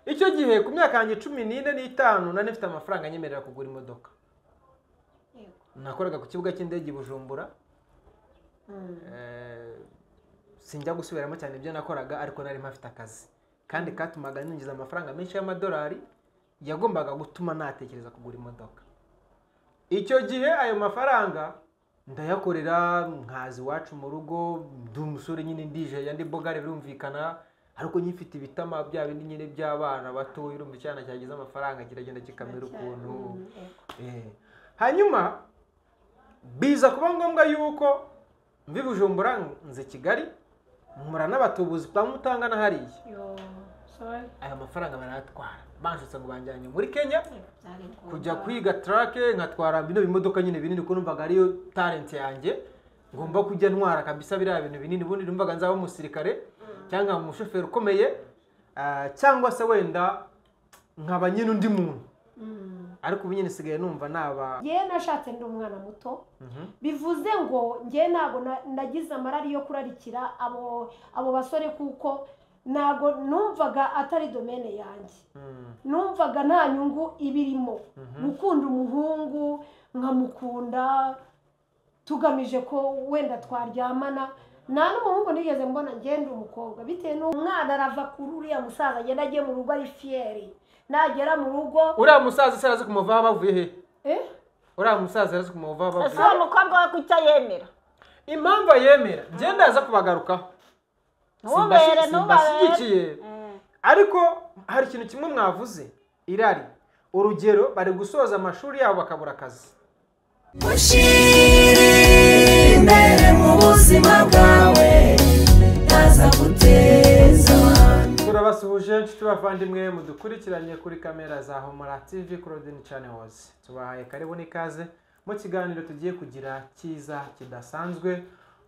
icyo gihe ku myaka yanjye 14 n'itanu nari mfite amafaranga nyemerera kugura imodoka. Nakoraga ku kibuga cy'indege Bujumbura. Sinjya gusubiramo cyane ibyo nakoraga ariko nari mpafite akazi kandi katumaga ninjiza amafaranga menshi y'amadolari yagombaga gutuma natekereza kugura imodoka. Icyo gihe ayo mafaranga ndayakorera nkazi wacu mu rugo ndi umusore nyine ndije yandi bogare birumvikana ariko nyifite ibitama bya bindi nyine by'abana bato urumva cyane cyagize amafaranga kiragenda kikamera ukuntu. Hanyuma biza kuba ngombwa yuko mvi Bujumbura nze Kigali nkura n'abatubuzi bamutanga na hariya. Aya mafaranga baratwara banshutse ngo banjyanye muri Kenya kujya kwiga truck nkatwara bino bimodoka nyine binini ko numvaga ariyo talent yanjye ngomba kujya ntwara kabisa biriya bintu binini bundi numvaga nzaba umusirikare cyangwa umushoferi ukomeye cyangwa se wenda nkaba nyine undi muntu. Ariko ubu nyine sigaye numva naba nashatse ndi umwana muto bivuze ngo ngiye ntago nagize amarari yo kurarikira abo basore kuko ntago numvaga atari domene yanjye. Numvaga nta nyungu ibirimo gukunda umuhungu nkamukunda tugamije ko wenda twaryamana. Nta n'umuhungu nigeze mbona ngenda umukobwa bitewe n'umwana arava kuri uriya musaza agenda agiye mu rugo ari fieri nagera mu rugo uriya musaza se arazi kumuva bavuye he? Uriya musaza arazi kumuva bavuye ese umukobwa we kucya yemera impamvu yemera ngenda aza kubagarukaho simbashyigikiye ariko hari ikintu kimwe mwavuze irari urugero bari gusoza amashuri yabo bakabura akazi. Imbere mu buzima bwawe taza guteza abantu. Turabasuhuje inshuti bavandimwe mudukurikiranye kuri kamera za Humura TV Claudine Channels. Tubahaye karibu n'ikaze mu kiganiro tugiye kugira cyiza kidasanzwe.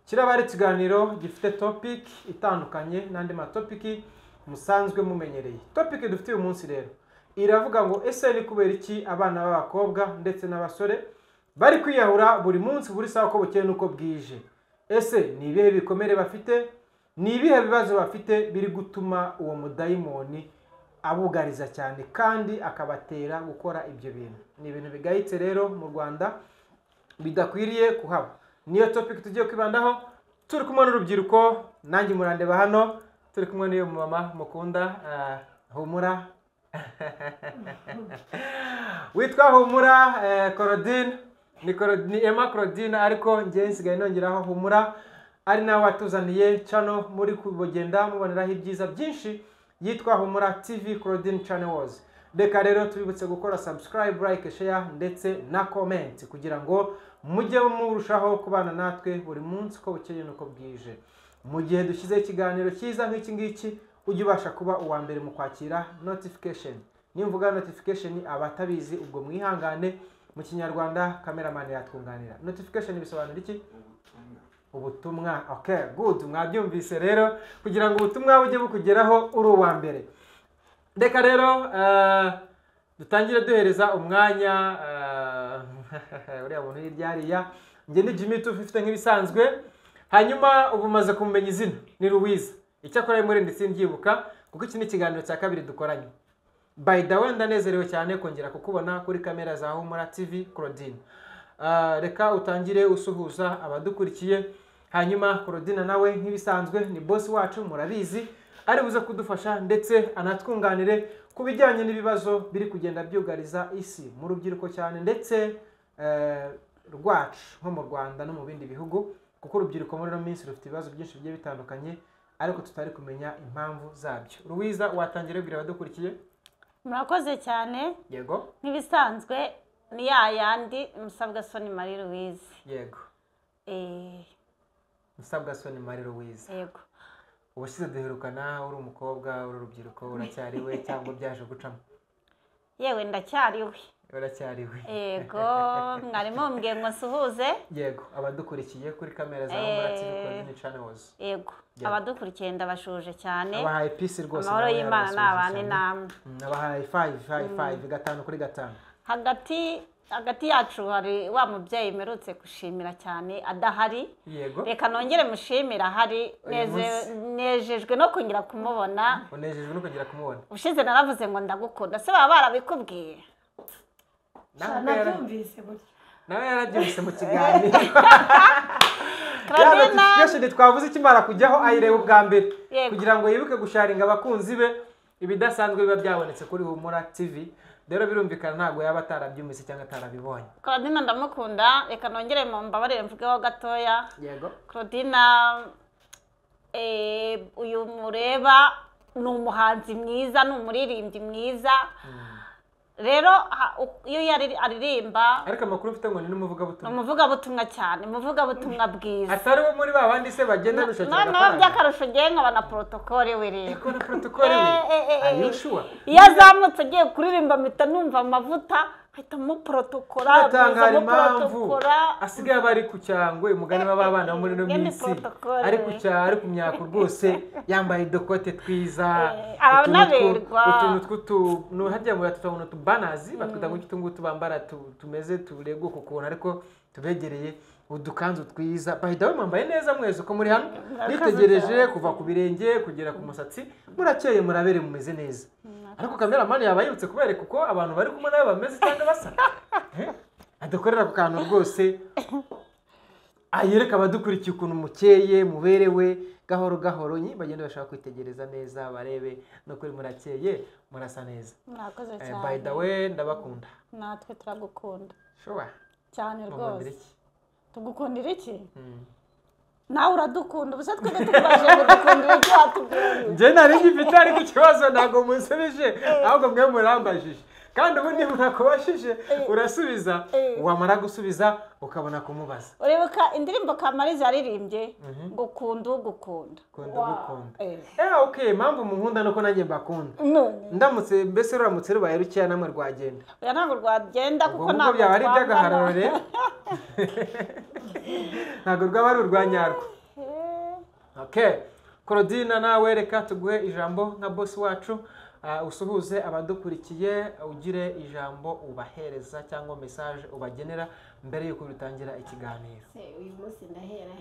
Kiraba ari ikiganiro gifite topic itandukanye n'andi matopiki musanzwe mumenyereye. Topic dufite uyu munsi rero iravuga ngo ese ni kubera iki abana b'abakobwa ndetse n'abasore bari kwiyahura buri munsi buri sawa ko bukeye nuko bwije? Ese ni ibihe bikomere bafite? Ni ibihe bibazo bafite biri gutuma uwo mudayimoni abugariza cyane kandi akabatera gukora ibyo bintu? Ni ibintu bigayitse rero mu Rwanda bidakwiriye kuhaba. Niyo topic tugiye kwibandaho turi kumwe n'urubyiruko nanjye murandeba hano turi kumwe n'iyo mama mukunda Humura witwa Humura Claudine ni Emma Claudine ariko ngiye nsigaye nongeraho Humura ari nawe watuzaniye channel muri kubugenda muboneraho ibyiza byinshi yitwa Humura TV Claudine Channels. Reka rero tubibutse gukora subscribe, like, share ndetse na comment kugira ngo mujye murushaho kubana natwe buri munsi ko bukeye nuko bwije. Mu gihe dushyize ikiganiro cyiza nk'iki ngiki ujye ubasha kuba uwa mbere mu kwakira notification. Nimvuga notification abatabizi ubwo mwihangane mu Kinyarwanda cameraman yatwunganira. Notification bisobanura iki? Ubutumwa. Okay, good. Mwabyumvise rero kugira ngo ubutumwa bujye bukugeraho uri uwa mbere. Reka rero dutangire duhereza umwanya uriya muntu hiryariya nge ni Jimmy 250 nk'ibisanzwe. Hanyuma ubu maze kumenya izina ni Louise. Icyakora muri ndetse ndyibuka kuko iki ni ikiganiro cya kabiri dukoranye. By the way ndanezerewe cyane kongera kukubona kuri kamera za Humura TV Claudine. Reka utangire usuhuza abadukurikiye. Hanyuma Claudine nawe nk'ibisanzwe ni boss wacu murabizi ari buze kudufasha ndetse anatwunganire kubijyanye n'ibibazo biri kugenda byugariza isi mu rubyiruko cyane ndetse rwacu nko mu Rwanda no mu bindi bihugu kuko urubyiruko muri no minsi rufite ibibazo byinshi bigiye bitandukanye ariko tutari kumenya impamvu zabyo. Louise watangira ubwira abadukurikiye. Murakoze cyane. Yego. Nk'ibisanzwe ni yandi Musabwa Soni Marie Louise. Yego. Musabwa Soni Marie Louise. Yego. Ubushize duherukana uri umukobwa uri urubyiruko uracyariwe cyangwa byaje gucamo? Yewe ndacyariwe. Uracyariwe. Yego, mwarimo mbwiye ngo suhuze. Yego, abadukurikiye kuri kamera za Humura TV Claudine Channels. Yego, abadukurikiye ndabashuje cyane. Abahaye peace rwose. Amahoro y'Imana n'abane namwe. Abahaye 5 gatanu kuri gatanu. Hagati hagati yacu hari wa mubyeyi mperutse gushimira cyane adahari. Yego. Reka nongere mushimira ahari, nejejwe no kongera kumubona. Unejejwe no kongera kumubona. Ushize naravuze ngo ndagukunda, se baba barabikubwiye? nabyumvise burya. Nawe yarabyumvise mu kiganiro. Claudine twavuze ikimara kujyaho ayireba ubwa mbere kugira ngo yibuke gusharinga abakunzi be ibidasanzwe biba byabonetse kuri Humura TV. Rero birumvikana ntabwo yaba atarabyumvise cyangwa atarabibonye. Claudine ndamukunda, reka nongere mu mbabarire mvugeho gatoya. Yego. Claudine uyu mureba ni umuhanzi mwiza, ni umuririmbyi mwiza. Rero iyo aririmba ariko amakuru mfite ngo ni n'umuvugabutumwa. Umuvugabutumwa cyane, umuvugabutumwa bwiza. Atari wo muri babandi se bagenda rushakira. No by'akarusho ngiye nkaba na protocole we rero. Iko na protocole we. Ayushua. Iyo azamutse agiye kuririmba mpita numva amavuta, ahitamo protocole, atangara impamvu asigaye bari ku cyangwe umugani w'abana bo muri no minsi. Ari ku cyari ku myaka rwose yambaye dokote twiza. Aranaberwa. Utuntu no hajya mu tutabona tubanazi batwita ngo kitungutu bambara tumeze turego kukuntu ariko tubegereye udukanzu twiza. Bahita bambaye neza mwese uko muri hano. Nitegereje kuva ku birenge kugera ku musatsi murakeye murabere mumeze neza. Ariko cameraman yabayirutse kubereka uko abantu bari kumwe nawe bameze cyangwa basa. Adukorera ku kantu rwose. Ayereka abadukurikiye ukuntu mukeye muberewe gahoro gahoro bagenda bashaka kwitegereza neza barebe no kuri murakeye murasa neza. Murakoze cyane. By the way ndabakunda. Natwe turagukunda. Sure. Cyane rwose. Tugukundira iki? Nawe uradukunda ubuse twese tubaje gukundira iki watubwiye? Nje nari ngifite ariko ikibazo ntago munsubije ahubwo mwe murambajije. Kandi ubundi mwakubashije urasubiza wamara gusubiza ukabona kumubaza. Uribuka indirimbo Kamariza yaririmbye ngo kunda ugukunda. Kunda ugukunda. Okay, mpamvu munkunda nuko nanjye mbakunda. Ndamutse mbese ruramutse rubaye rukiya namwe rwagenda. Oya ntabwo rwagenda kuko ntabwo byaba ari by'agahararo rero. Ntabwo rwaba ari urwanyarwo. Okay. Claudine nawe reka tuguhe ijambo nka boss wacu. Usuhuze abadukurikiye ugire ijambo ubahereza cyangwa message ubagenera mbere yuko bitangira ikiganiro. Uyu munsi ndahera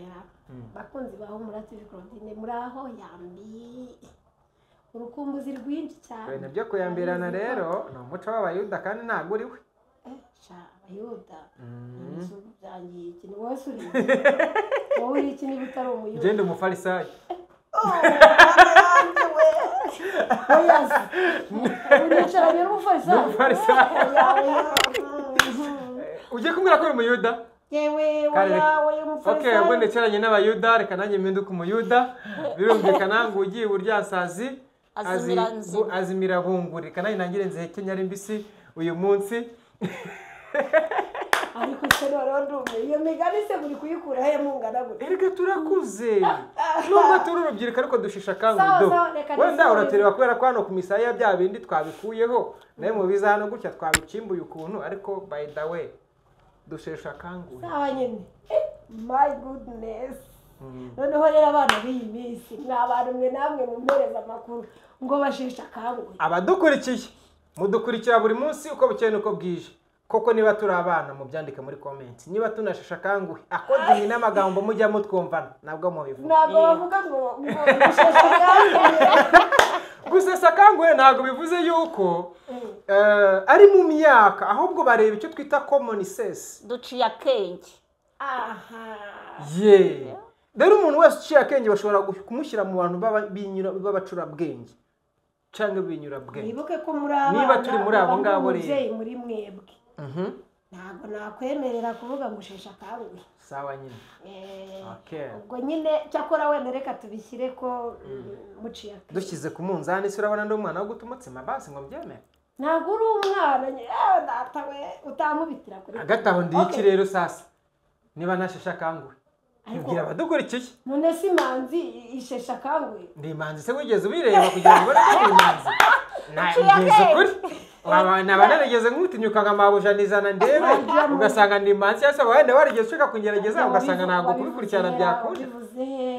bakunzi ba Humura TV Claudine muraho yambi urukumbuzi rwinshi cyane. Nabyo kuyambirana rero no muco w'abayuda kandi ntago uriwe. Abayuda byangiye ikintu wose uri wowe ikintu bitari umuyuda. Gende umufarisayo. Yes. Unicara bero umufarisayo. Ugiye kumbwira ko uri umuyuda? Yewe wowe umufarisayo. Okay, ubwo ndeceranye n'abayuda reka nanjye mpinduka umuyuda. Birumvikana ngo ugiye uburyasazi azimira bunguri. Reka nanjye nangire nzehekenya ari mbisi uyu munsi. Ariko rero ndume iyo migani se muri kuyikura he mungana gute? Erega turakuze. Nubwo turi urubyiruko ariko dushisha kangudo. Wenda uratereba kubera ko hano ku misaya bya bindi twabikuyeho. Naye mu biza hano gutya twabicimbuye ukuntu ariko by the way dushesha kangudo. Sawa nyine. My goodness. Noneho rero abana b'iyi minsi mw'abantu mwe namwe mumpereza amakuru ngo bashesha kangudo. Abadukurikiye mudukurikira buri munsi uko bukeye nuko bwije. Koko niba turi abana mu byandike muri comment niba tunashasha kanguhe akodini n'amagambo mujya mutwumvana nabwo mu bivuga nabwo bavuga ngo gushesha kanguhe gusesa kanguhe ntabwo bivuze yuko ari mu myaka ahubwo bareba icyo twita common sense duciye akenge. rero umuntu wese uciye akenge bashobora kumushyira mu bantu b'abacura bwenge cyangwa binyura bwenge. Nibuke ko muri abana niba turi muri abo ngabo rero muri mwebwe ntabwo nakwemerera kuvuga ngo ushesha kanguhe. Sawa nyine. Ubwo nyine cyakora wenda reka tubishyire ko muciye akenge. Dushyize ku munzani se urabona ndi umwana wo gutumutsima basi ngo mbyemere. Ntabwo uri umwana datawe utamubitira kuri. Agataho ndi iki rero sasa niba nashesha kanguhe mbwira abadukurikiye. None si manzi ishesha kanguhe. Ndi manzi se wigeze ubireba kugira ngo ubone ko ndi manzi? Nageze kuri nabanarigeze nk'utinyuka nka mabujana ndebe ugasanga ni mansi yase wenda warigeze ushaka kungerageza ugasanga ntabwo kubikurikirana byakunda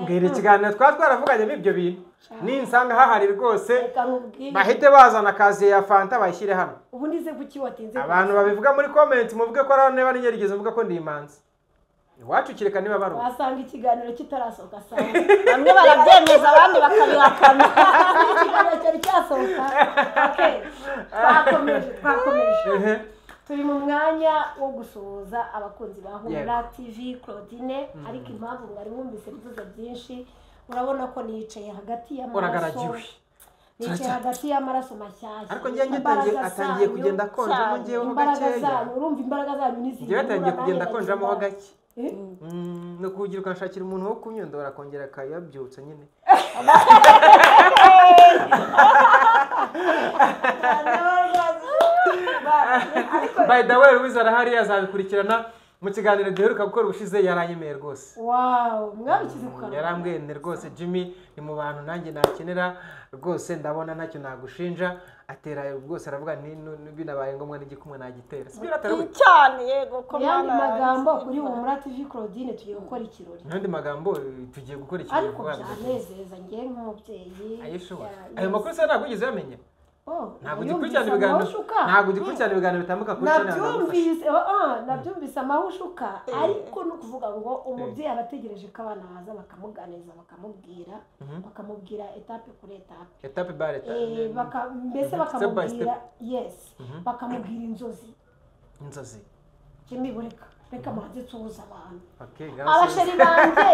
mbwira ikiganiro twaravuganye ibyo bintu ninsanga hahari rwose bahite bazana akazi ya fanta bayishyire hano ubundi ze kuki watinze abantu babivuga muri comment muvuge ko ari niba nigeze mvuga ko ndi imanzi iwacu kireka niba baro wasanga ikiganiro kitarasohoka sana bamwe barabyemeza abandi bakabihakana ikiganiro cyari cyasohoka okay twakomeje turi mu mwanya wo gusohoza abakunzi ba Humura TV Claudine ariko impamvu ngari mwumvise bivuze byinshi urabona ko nicaye hagati y'amaraso nicaye hagati y'amaraso mashyashya ariko njye atangiye kugenda konjamo ngewe gakeya urumva imbaraga zanyu n'izindi njye atangiye kugenda konjamo gake no kugira ukanshakira umuntu wo kunyondora akongera akayabyutsa nyine by the way Louise arahari azabikurikirana mu kiganiro duheruka gukora ubushize yaranyemeye rwose wow mwabikize kukana yarambwene rwose Jimmy ni mu bantu nanjye nakenera rwose ndabona ntacyo nagushinja atera rwose aravuga binabaye ngombwa n'igikumwe nagitera sibira atarawe cyane yego ko yandi magambo kuri Humura TV Claudine tugiye gukora ikirori nandi magambo tugiye gukora ikirori ariko byanezeza ngiye nk'umubyeyi ayo makuru se ntabwo ugize yamenye ntabwo gikurikirana ibiganiro bitambuka kuri channel nabyumvise amahushuka ariko no kuvuga ngo umubyeyi abategereje ko abana baza bakamuganiriza bakamubwira etape kuri etape bare mbese bakamubwira bakamubwira inzozi cy'imibureka reka maze tuza abantu abasheri banjye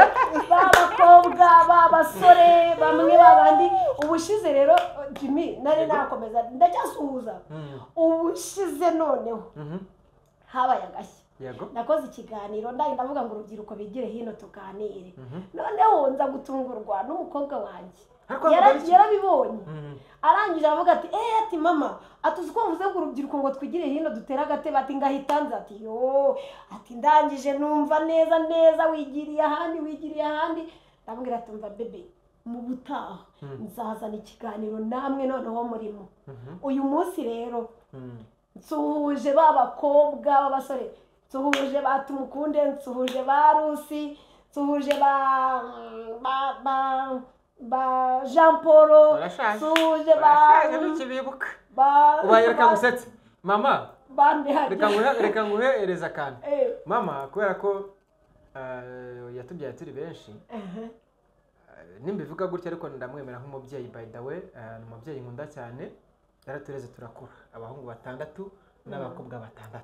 b'abakobwa b'abasore bamwe babandi ubushize rero Jimmy nari nakomeza ndacyasuhuza ubushize noneho habaye agashya nakoze ikiganiro ndavuga ngo urubyiruko bigire hino tuganire noneho nza gutungurwa n'umukobwa wanjye yarabibonye arangije aravuga ati mama atuzi ko mvuze ngo urubyiruko ngo twigire hino dutera agatebe ati ngahitanze ati ati ndangije numva neza wigiriye ahandi ndabwira ati mva bebe mu butaha nzazana ikiganiro namwe noneho murimo uyu munsi rero nsuhuje b'abakobwa b'abasore nsuhuje ba Tumukunde nsuhuje ba Rusi nsuhuje ba Jean Paul nsuhuje ubaye reka gusetse mama reka nguhereza akantu mama kubera ko yatubyaye turi benshi nimbivuga gutya ariko ndamwemera nk'umubyeyi by the way ni umubyeyi nkunda cyane yaratureze turakura abahungu 6 n'abakobwa 6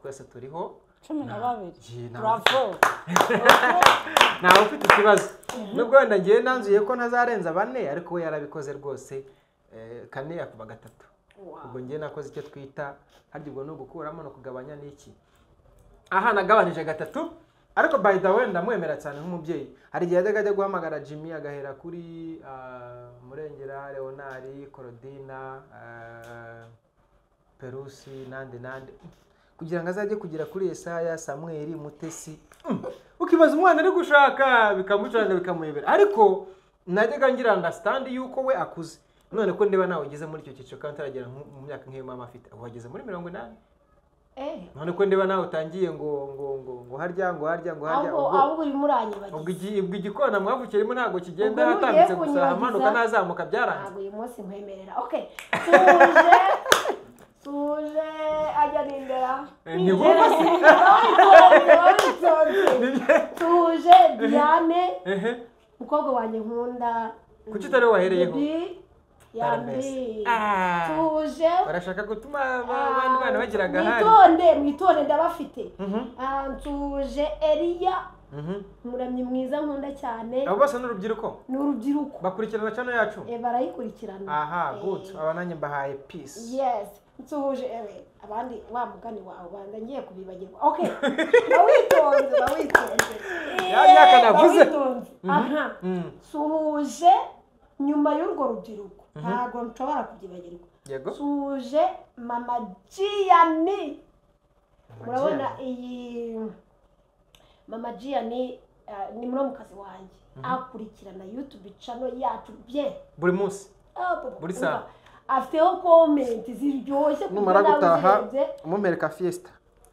twese turiho 12 bravo nawe ufite ikibazo nubwo wenda ngiye nanzuye ko ntazarenza 4 ariko we yarabikoze rwose 4 yakuba 3 ubwo ngiye nakoze icyo twita harya ubwo no gukuramo no kugabanya n'iki aha nagabanije 3 ariko by the way ndamwemera cyane nk'umubyeyi hari igihe ajya guhamagara Jimmy agahera kuri Murengera Leonari Claudina Perusi nande kugira ngo azajye kugira kuri Yesaya Samuel Mutesi ukibaza umwana ari gushaka bikamucanga bikamuyebera ariko najyaga ngira understand yuko we akuze none ko ndeba nawe ugeze muri icyo cyiciro kandi aragera mu myaka nk'iyo mama afite wageze muri 80 none ko ndeba nawe utangiye ngo harya ahubwo uri muranyibagiza ubwo igikona mwavukirimo ntabwo kigenda hatambitse gusa hamanuka nazamuka byaranze ntabwo uyu munsi nkwemerera okay tuje ajya nindera ni wowe tuje Diane mukobwa wanjye nkunda kuki utari wahereyeho yambi tuje barashaka gutuma abandi bana bagira gahari mwitonde ndabafite tuje Elia muramyi mwiza nkunda cyane abo bose n'urubyiruko bakurikirana channel yacu barayikurikirana aha good abananye mbahaye peace yes tuje abandi wa mugani wawe banda ngiye kubibagirwa okay bawitonze myaka navuze aha tuje nyuma y'urwo rubyiruko ntabwo nshobora kubyibagirwa tuje mama Gianni murabona iyi mama Gianni ni mukazi wanjye akurikirana YouTube channel yacu bye buri munsi buri saa afiteho komenti ziryoshye kuko numara nawe gutaha uzirebye umumpereka fiesta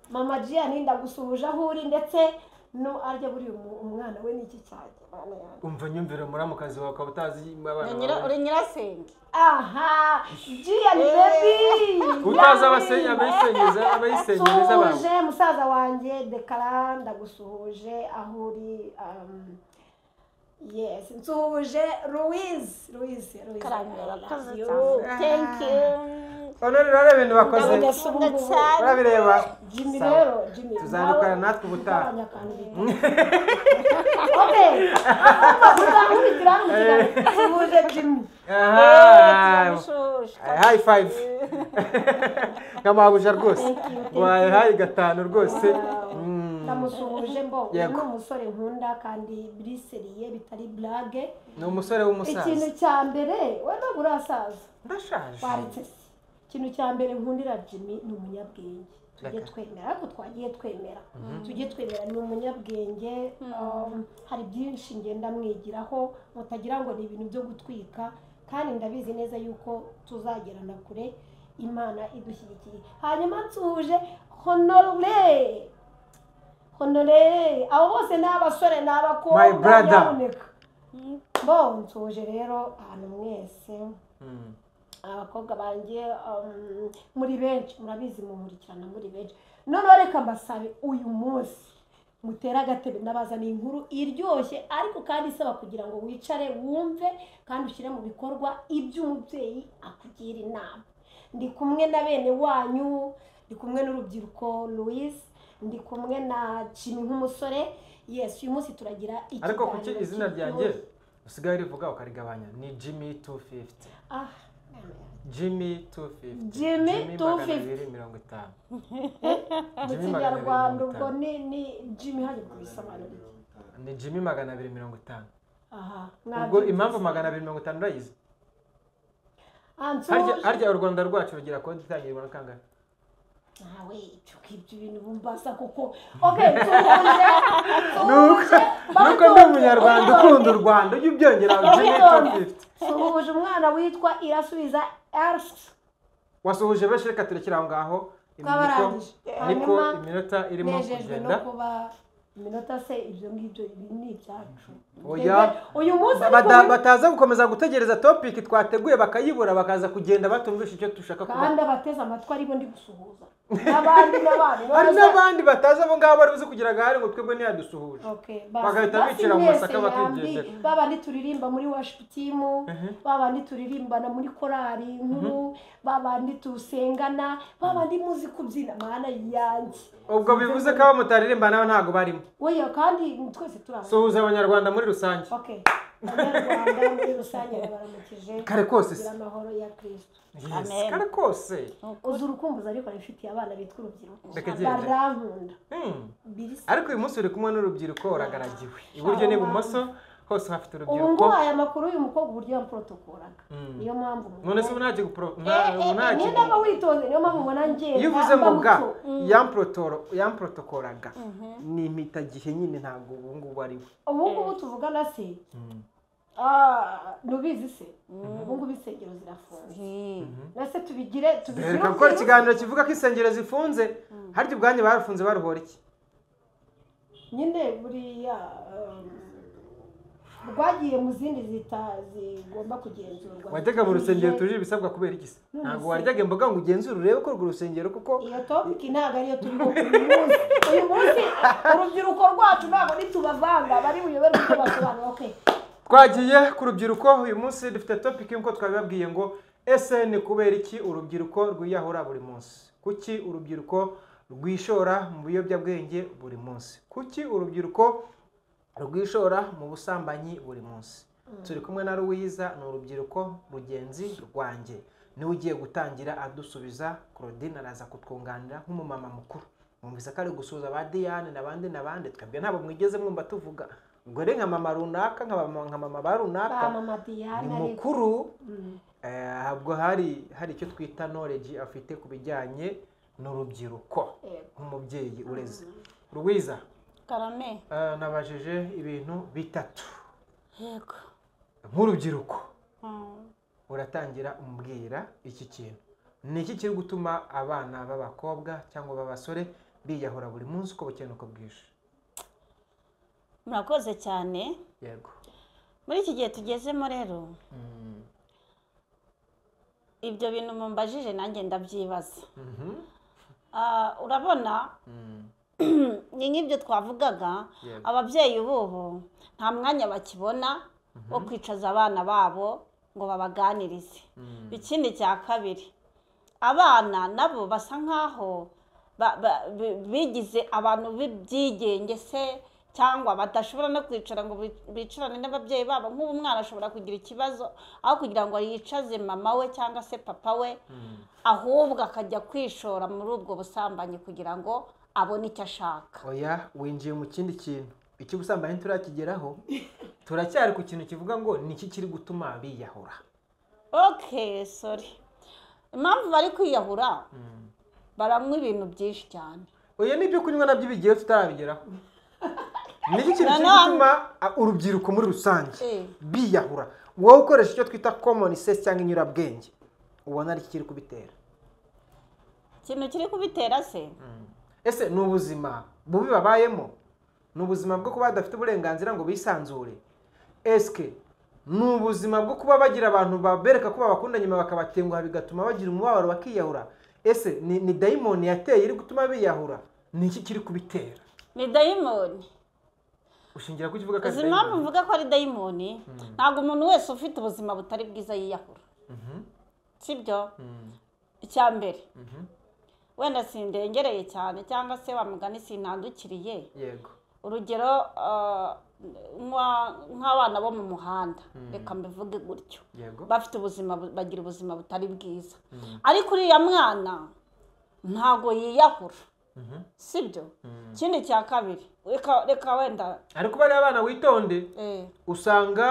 mama Gianni ndagusuhuje aho uri ndetse no arya buri umwana we niki cyane umva nyumvira muramukazi wawe ukaba utazi uri nyirasenge aha Gianni baby utazi abayisenyeza bawe suhuje musaza wanjye Dekara ndagusuhuje aho uri yes nsuhuje Louise karamira thank you Honore rero ibintu bakoze urabireba Jimmy tuzandukana natwe ubutaha okay tuzamubitira Jimmy high five kamabuja rwose waye hayi gatanu rwose ndamusuhuje mbo n'umusore nkunda kandi briseriye bitari blague ni umusore w'umusaza ikintu cya mbere we no urasaza ndashaje waretse ikintu cya mbere nkundira Jimmy ni umunyabwenge tujye twemera ariko twagiye twemera tujye twemera ni umunyabwenge hari byinshi ngenda mwigiraho mutagira ngo ni ibintu byo gutwika kandi ndabizi neza yuko tuzagerana kure Imana idushyigikiye hanyuma nsuhuje Honore abo bose ni abasore ni abakobwa nyabuneka bo nsuhuje rero ahantu mwese abakobwa banjye muri benshi murabizi mumurikirana muri benshi noneho reka mbasabe uyu munsi mutera agatebe nabazaniye inkuru iryoshye ariko kandi isaba kugira ngo wicare wumve kandi ushyire mu bikorwa ibyo umubyeyi akugira inama ndi kumwe na bene wanyu ndi kumwe n'urubyiruko Louise ndi kumwe na Jimmy nk'umusore yes uyu munsi turagira ikiganiro ariko kuki izina ryanjye usigaye rivuga ukarigabanya ni Jimmy 250 Jimmy 250 Jimmy 250 Jimmy mu Kinyarwanda ubwo ni Jimmy hari kubisobanura ni Jimmy 250 aha ubwo impamvu 250 urayizi harya u Rwanda rwacu rugira konti itangirwa na kangahe nawe ibyo bintu bumbasa kuko okay nuko ndi umunyarwanda ukunda u Rwanda ujye ubyongera Jimmy 250 suhuje umwana witwa Irasubiza Ernst wasuhuje benshi reka turekera aho ngaho niko iminota irimo kugenda iminota se ibyo ngibyo ni ibyacu uyu munsi bataza gukomeza gutegereza topic twateguye bakayibura bakaza kugenda batumvisha icyo dushaka kuba kandi abateze amatwi aribo ndi gusuhuza hari n'abandi bataza abo ngabo bari buze kugira gahari ngo twebwe ntiyadusuhuje bagahita bicira mu masaka bakigendera babandi turirimba muri worship team babandi turirimbana muri korali nkuru babandi tusengana babandi muzi kubyina mana yanjye ubwo bivuze ko abo mutaririmba nabo ntago barimo oya kandi twese turaza suhuza abanyarwanda muri rusange abanyarwanda muri rusange baramukije kare kose se amahoro ya Kristo amen kare kose uzu rukumbuza ariko rifitiye abana bitwa urubyiruko barankunda ariko uyu munsi uri kumwe n'urubyiruko uragaragiwe iburyo n'ibumoso hose hafite urubyiruko ubu aya makuru uyu mukobwa uburyo yamprotokoraga niyo mpamvu none se unaje niyo naba witonze niyo mpamvu mbona ngiye iyo uvuze ngo bwa yamprotokoraga ni impitagihe nyine ntabwo ubu ngubu ari we ubu ngubu tuvugana se nubizi se ubu ngubu insengero zirafunze nase tubigire reka gukora ikiganiro kivuga ko insengero zifunze harya ubwanyu barufunze baruhora iki nyine buriya rwagiye mu zindi zigomba kugenzurwa wajyaga mu rusengero tuje ibisabwa kubera iki se ntabwo waryaga imboga ngo ugenzure urebe ko urwo rusengero kuko iyo topic ntabwo ariyo turiho uyu munsi urubyiruko rwacu ntabwo nitubavanga bari buyoberwe icyo basobanura twagiye ku rubyiruko uyu munsi dufite topic nk'uko twabibabwiye ngo ese ni kubera iki urubyiruko rwiyahura buri munsi kuki urubyiruko rwishora mu biyobyabwenge buri munsi kuki urubyiruko rwishora mu busambanyi buri munsi turi kumwe na Louise ni urubyiruko rugenzi rwanjye niwe ugiye gutangira adusubiza Claudine araza kutwunganira nk'umumama mukuru mwumvise ko ari gusuhuza ba Diane n'abandi twebwe ntabwo mwigeze mwumva tuvuga ubwo rero nka mama runaka nka mama ba runaka ni mukuru ahubwo hari icyo twita knowledge afite ku bijyanye n'urubyiruko nk'umubyeyi ureze Louise karame nabajije ibintu bitatu yego nk'urubyiruko uratangira umbwira iki kintu ni iki kiri gutuma abana b'abakobwa cyangwa b'abasore biyahura buri munsi uko bukeye uko bwije? murakoze cyane. Yego. Muri iki gihe tugezemo rero ibyo bintu mumbajije nanjye ndabyibaza. Urabona ni nk'ibyo twavugaga, ababyeyi b'ubu nta mwanya bakibona wo kwicaza abana babo ngo babaganirize. Ikindi cya kabiri, abana nabo basa nkaho bigize abantu b'ibyigenge se, cyangwa badashobora no kwicara ngo bicarane n'ababyeyi babo. Nk'ubu umwana ashobora kugira ikibazo, aho kugira ngo yicaze mama we cyangwa se papa we, ahubwo akajya kwishora muri ubwo busambanyi kugira ngo abone icyo ashaka. Oya, winjiye mu kindi kintu. Iki busambanyi turakigeraho, turacyari ku kintu kivuga ngo niki kiri gutuma biyahura. Okay, sorry. Impamvu bari kwiyahura, baranywa ibintu byinshi cyane. Oya, n'ibyo kunywa nabyo bigiye tutarabigeraho. Niki kintu kiri gutuma urubyiruko muri rusange biyahura? Wowe ukoresha icyo twita common sense cyangwa inyurabwenge, ubona ari kiri kubitera? Ikintu kiri kubitera se? Ese ni ubuzima bubi babayemo? Ni ubuzima bwo kuba badafite uburenganzira ngo bisanzure? Eske ni ubuzima bwo kuba bagira abantu babereka ko babakunda nyuma bakabatenguha bigatuma bagira umubabaro bakiyahura? Ese ni dayimoni yateye iri gutuma biyahura? Ni iki kiri kubitera? Ni dayimoni. Ushingira ku kivuga ko ari dayimoni? Impamvu mvuga ko ari dayimoni, ntabwo umuntu wese ufite ubuzima butari bwiza yiyahura. Sibyo? Icya mbere, wenda sindengereye cyane cyangwa se wamugani sinandukiriye. Yego. Urugero nk'abana bo mu muhanda, reka mbivuge gutyo, bafite ubuzima, bagira ubuzima butari bwiza, ariko uriya mwana ntago yiyahura. Sibyo? Ikindi cya kabiri, reka wenda ariko bari abana witonde, usanga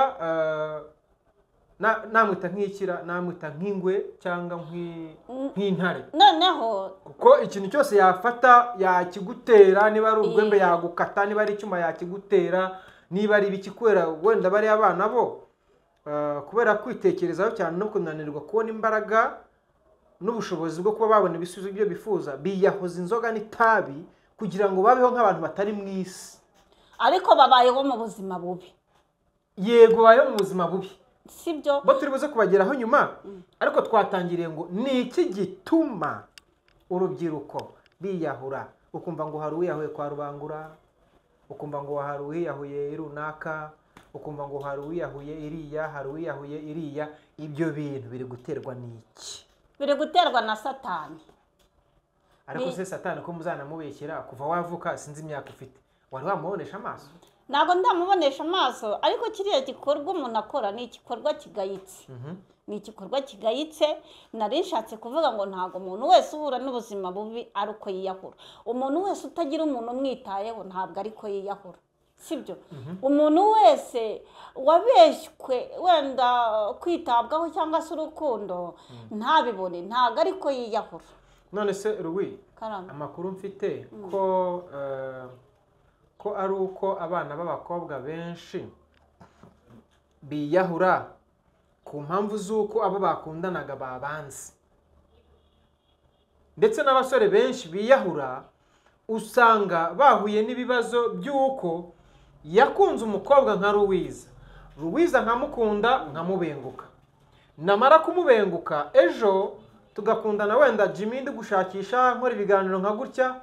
namwita nk'ikira, namwita nk'ingwe cyangwa nk'intare. Noneho kuko ikintu cyose yafata yakigutera, niba ari urwembe yagukata, niba ari icyuma yakigutera, niba ari ibikikwera. Wenda bari abana bo kubera kwitekerezaho cyane no kunanirwa kubona imbaraga n'ubushobozi bwo kuba babona ibisubizo byo bifuza, biyahoza inzoga n'itabi kugira ngo babeho nk'abantu batari mu isi, ariko babayeho mu buzima bubi. Yego, babayeho mu buzima bubi. Sibyo? Bo turi buze kubageraho nyuma, ariko twatangiriye ngo ni iki gituma urubyiruko biyahura? Ukumva ngo hari uwiyahuye kwa Rubangura, ukumva ngo hari uwiyahuye runaka, ukumva ngo hari uwiyahuye iriya, hari uwiyahuye iriya. Ibyo bintu biri guterwa n'iki? Biri guterwa na Satani. Ariko se Satani ko muzanamubeshyera kuva wavuka, sinzi imyaka ufite, wari wamubonesha amaso? Ntabwo ndamubonesha amaso, ariko kiriya gikorwa umuntu akora ni igikorwa kigayitse. Ni igikorwa kigayitse. Nari nshatse kuvuga ngo ntabwo umuntu wese uhura n'ubuzima bubi ari uko yiyahura. Umuntu wese utagira umuntu umwitayeho ntabwo ariko yiyahura. Sibyo? Umuntu wese wabeshywe wenda kwitabwaho cyangwa se urukundo ntabibone, ntabwo ariko yiyahura. None se Ruwi, amakuru mfite ko ari uko abana b'abakobwa benshi biyahura ku mpamvu z'uko abo bakundanaga babanze, ndetse n'abasore benshi biyahura usanga bahuye n'ibibazo by'uko yakunze umukobwa nka Ruwiza nkamukunda nkamubenguka, namara kumubenguka ejo tugakundana, wenda Jimmy ndi gushakisha nkora ibiganiro nka gutya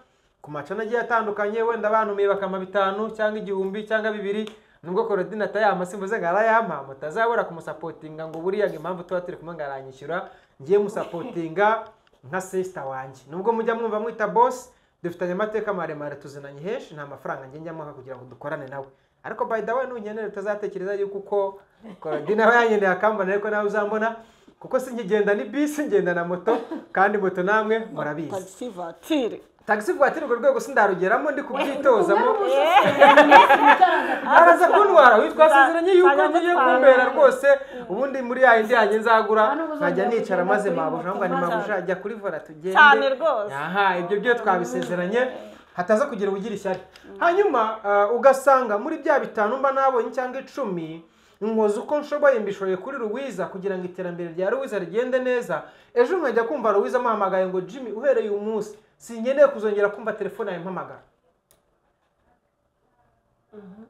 ku macana agiye atandukanye, wenda abantumiye bakama 5 cyangwa 1000 cyangwa 2, nubwo Korodina atayama simvuze ngo arayampa, mutazabura kumusapotinga ngo buriya impamvu tuba turi kumwe ngaranyishyura, ngiye musapotinga nka sister wanjye. Nubwo mujya mwumva mwita boss, dufitanye amateka maremare, tuzinanye henshi, nta mafaranga ngiye njyamo kugira ngo dukorane nawe. Ariko by the way nunyenere utazatekereza yuko uko Korodina we yanyeneye akambana, ariko nawe uzambona kuko sinkigenda ni bisi, ngenda na moto, kandi moto namwe murabizi. Taxi voiture urwo rwego sindarugeramo, ndi kubyitozamo. Araza kuntwara, twasezeranye yuko ngiye kumbera rwose, ubundi muri ya indi yanjye nzagura nkajya nicara maze mabuja ngo ni mabuja ajya kuri vola tugende cyane rwose. Ibyo byo twabisezeranye, hataza kugira ubugira ishyari. Hanyuma ugasanga muri bya 5 mba nabonye cyangwa 10 nkoze uko nshoboye mbishoye kuri Louise kugira ngo iterambere rya Louise rigende neza, ejo nkajya kumva Louise amuhamagaye ngo Jimmy uhereye uyu munsi singeneye kuzongera kumva telefone yawe impamagara.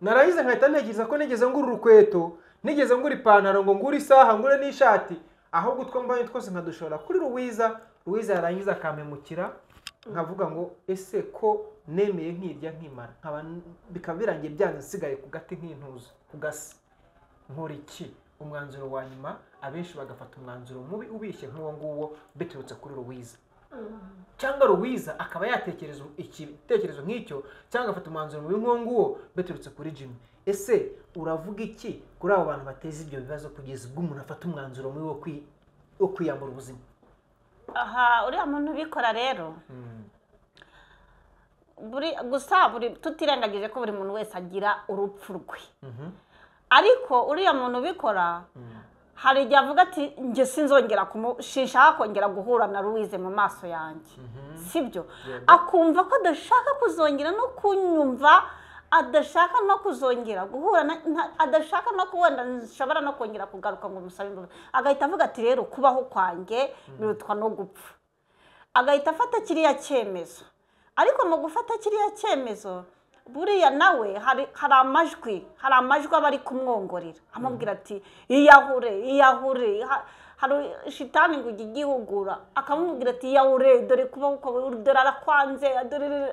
Narahize nkahita ntekereza ko nigeze ngura urukweto, nigeze ngura ipantaro, ngo ngure isaha, ngure n'ishati, ahubwo utwo mbaye twose nkadushora kuri Louise yarangiza akampemukira, nkavuga ngo ese ko nemeye nkirya nkimara, bikaba birangiye byanze nsigaye ku gati nk'intuzo ku gasi, nkora iki? Umwanzuro wa nyuma abenshi bagafata umwanzuro mubi ubishye nk'uwo nguwo biturutse kuri Louise, cyangwa Louise akaba yatekereza igitekerezo nk'icyo, cyangwa agafata umwanzuro mubi nk'uwo nguwo biturutse kuri Jimmy. Ese uravuga iki kuri abo bantu bateza ibyo bibazo kugeza ubwo umuntu afata umwanzuro mubi wo kwiyambura ubuzima? Aha, uriya muntu ubikora rero gusa tutirengagije ko buri muntu wese agira urupfu rwe, ariko uriya muntu ubikora hari igihe avuga ati njye sinzongera sinshaka kongera guhura na Louise mu maso yanjye, sibyo? Akumva ko adashaka kuzongera no kunyumva, adashaka no kuzongera guhura, adashaka no kubona nshobora no kongera kugaruka ngo musabe imbabazi, agahita avuga ati rero kubaho kwanjye birutwa no gupfa, agahita afata kiriya cyemezo. Ariko mu gufata kiriya cyemezo buriya nawe hari amajwi aba ari kumwongorera amubwira ati iyahure, hari shitani ngo ujye igihugura akamubwira ati iyahure, dore kuba dore arakwanze,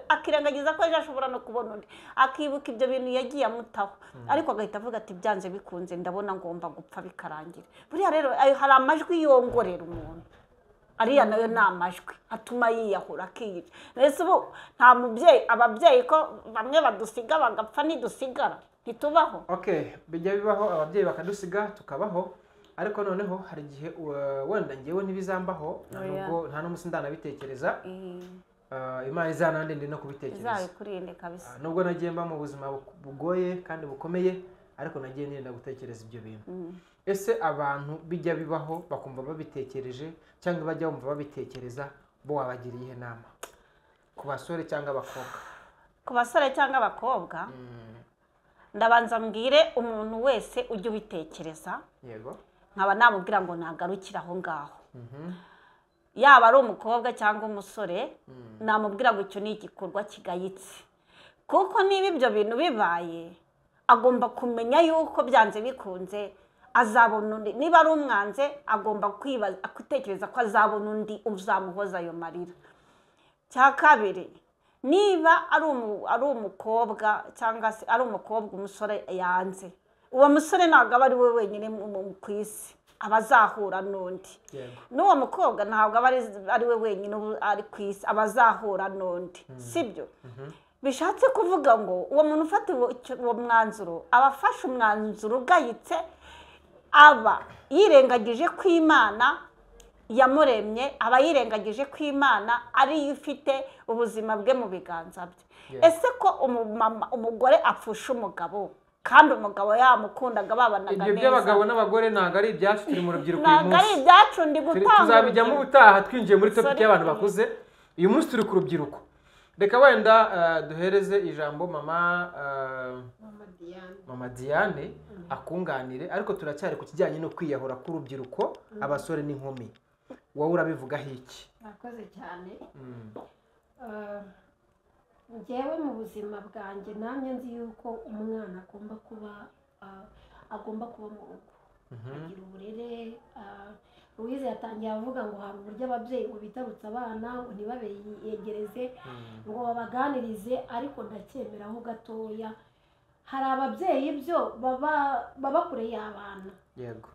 akirengagiza ko ejo ashobora no kubona undi, akibuka ibyo bintu yagiye amutaho, ariko agahita avuga ati byanze bikunze ndabona ngomba gupfa bikarangira. Buriya rero hari amajwi yongorera umuntu, ariya nayo ni amajwi atuma yiyahura akiyica. Mbese ubu nta mubyeyi, ababyeyi ko bamwe badusiga bagapfa ntidusigara, ntitubaho. Bijya bibaho ababyeyi bakadusiga tukabaho, ariko noneho hari igihe wenda ngewe ntibizambaho, nta n'umunsi ndanabitekereza, Imana izanandinde no kubitekereza, izabikurinde kabisa. Nubwo nagiye mba mu buzima bugoye kandi bukomeye, ariko nagiye nirinda gutekereza ibyo bintu. Ese abantu bijya bibaho bakumva babitekereje cyangwa bajya bumva babitekereza, bo wabagiriye inama ku basore cyangwa abakobwa? Ku basore cyangwa abakobwa ndabanza mbwire umuntu wese ujye ubitekereza, yego, nkaba namubwira ngo nagarukire aho ngaho, yaba ari umukobwa cyangwa umusore, namubwira ngo icyo ni igikorwa kigayitse, kuko niba ibyo bintu bibaye agomba kumenya yuko byanze bikunze azabona undi. Niba ari umwanze agomba gutekereza ko azabona undi uzamuhoza ayo marira. Cya kabiri, niba ari umukobwa cyangwa se ari umukobwa umusore yanze, uwo musore ntabwo aba ari we wenyine ku isi, aba azahura n'undi. N'uwo mukobwa ntabwo aba ari we wenyine ari ku isi, aba azahura n'undi, sibyo? Bishatse kuvuga ngo uwo muntu ufata uwo mwanzuro aba afashe umwanzuro ugayitse, aba yirengagije ko Imana yamuremye, aba yirengagije ko Imana ariyo ifite ubuzima bwe mu biganza bye. Ese ko umugore apfusha umugabo kandi umugabo yamukundaga babanaga neza? Ibyo by'abagabo n'abagore ntabwo ari ibyacu, turi mu rubyiruko uyu munsi, ntabwo ari ibyacu, ndi gutanga. Tuzabijyamo ubutaha twinjiye muri topic y'abantu bakuze. Uyu munsi turi ku rubyiruko. Reka wenda duhereze ijambo mama Diane akunganire, ariko turacyari ku kijyanye no kwiyahura k'urubyiruko, abasore n'inkumi. Wowe urabivugaho iki? Murakoze cyane. Njyewe mu buzima bwanjye namye nzi yuko umwana agomba kuba mu rugo, agira uburere. Louise yatangiye avuga ngo hari uburyo ababyeyi ngo bitarutse abana ngo ntibabegereze ngo babaganirize, ariko ndacyemeraho gatoya. Hari ababyeyi byo baba kure y'abana,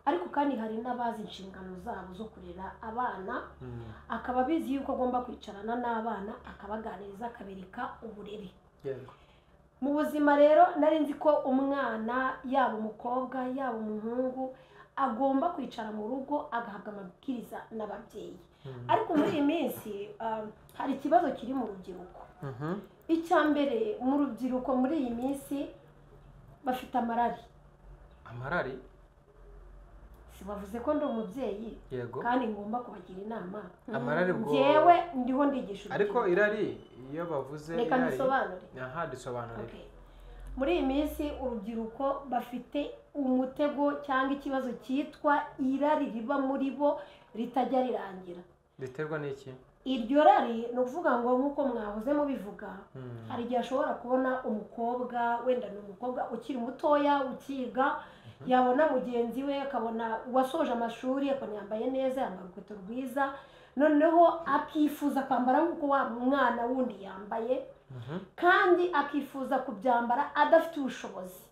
ariko kandi hari n'abazi inshingano zabo zo kurera abana, akaba abizi yuko agomba kwicarana n'abana akabaganiriza, akabereka uburere. Mu buzima rero nari nzi ko umwana yaba umukobwa yaba umuhungu agomba kwicara mu rugo agahabwa amabwiriza n'ababyeyi. Ariko muri iyi minsi hari ikibazo kiri mu rubyiruko. Icya mbere, mu rubyiruko muri iyi minsi bafite amarari. Si bavuze ko ndi umubyeyi kandi ngomba kubagira inama. Amarari bwo njyewe ndiho ndigisha. Ariko irari iyo bavuze reka ndisobanure. Dusobanure. Muri iyi minsi urubyiruko bafite umutego cyangwa ikibazo cyitwa irari riba muri bo ritajya rirangira. Riterwa n'iki? Iryo rari ni ukuvuga ngo nk'uko mwahoze mubivuga, hari igihe ashobora kubona umukobwa, wenda ni umukobwa ukiri mutoya ukiga, yabona mugenzi we akabona uwasoje amashuri akabona yambaye neza, yambaye urukweto rwiza, noneho akifuza kwambara nk'uko wa mwana wundi yambaye, kandi akifuza kubyambara adafite ubushobozi.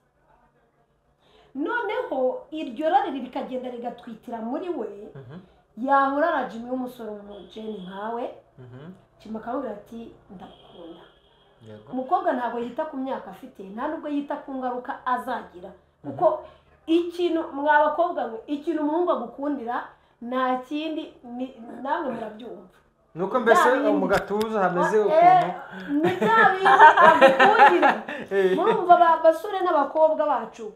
Noneho iryo rari rikagenda rigatwitira muri we, yahura na Jimmy w'umusore w'umujeni nkawe, Jimmy akamubwira ati ndakunda. Umukobwa ntabwo yita ku myaka afite, nta nubwo yita ku ngaruka azagira, kuko ikintu mwabakobwa mwe, ikintu umuhungu agukundira nta kindi, namwe murabyumva. Nuko mbese mu gatuza hameze ukuntu ni bya bintu agukundira. Murumva basore n'abakobwa bacu,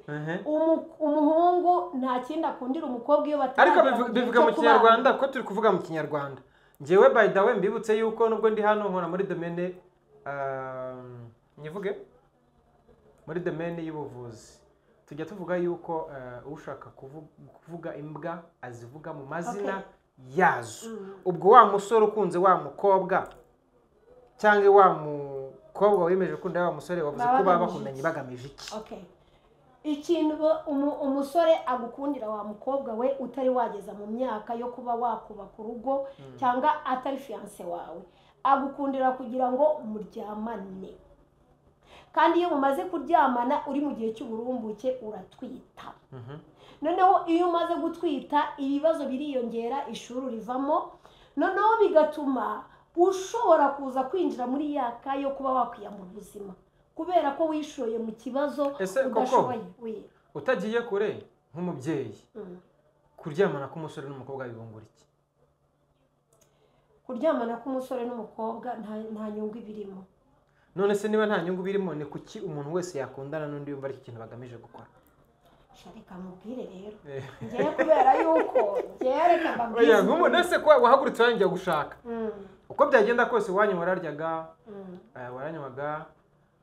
umuhungu nta kindi akundira umukobwa iyo batari. Ariko bivuga mu Kinyarwanda, ko turi kuvuga mu Kinyarwanda. Njyewe by the way mbibutse yuko nubwo ndi hano nkora muri domaine nyivuge muri domaine y'ubuvuzi, tujya tuvuga yuko ushaka kuvuga imbwa azivuga mu mazina yazo. Ubwo wa musore ukunze wa mukobwa cyangwa wa mukobwa wemeje kunda wa musore wavuze ko baba bakundanye bagamije iki? Ikintu umusore agukundira wa mukobwa we utari wageza mu myaka yo kuba wakubaka urugo cyangwa atari fiance wawe, agukundira kugira ngo muryamane. Kandi iyo mumaze kuryamana uri mu gihe cy'uburumbuke uratwita. Noneho iyo umaze gutwita ibibazo biriyongera, ishuri rivamo, noneho bigatuma ushobora kuza kwinjira muri yaka yo kuba wakwiyambura ubuzima, kubera ko wishoye mu kibazo udashoboye. Utagiye kure nk'umubyeyi, kuryamana k'umusore n'umukobwa bibungura iki? Kuryamana k'umusore n'umukobwa nta nyungu ibirimo. None se niba nta nyungu birimo, ni kuki umuntu wese yakundana n'undi yumva ari ikintu bagamije gukora? Reka mubwire rero, ngiye kubera yuko reka mbabwire. Oya, nk'umuntu ese ko wahagurutse wanjye gushaka, uko byagenda kose wanyu wararyaga, waranywaga,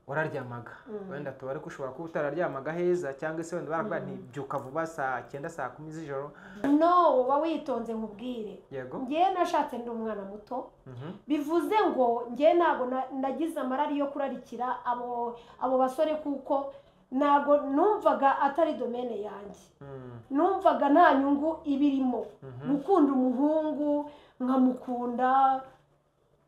wararyamaga. Wenda tubare ko ushobora kuba utararyamaga heza, cyangwa se wenda barakubwira nti byuka vuba saa 9 saa 10 z'ijoro. No, uba witonze nkubwire. Ngiye nashatse ndi umwana muto, bivuze ngo ngiye ntabwo nagize amarari yo kurarikira abo basore, kuko ntabwo numvaga atari domaine yanjye. Numvaga nta nyungu ibirimo, gukunda umuhungu nkamukunda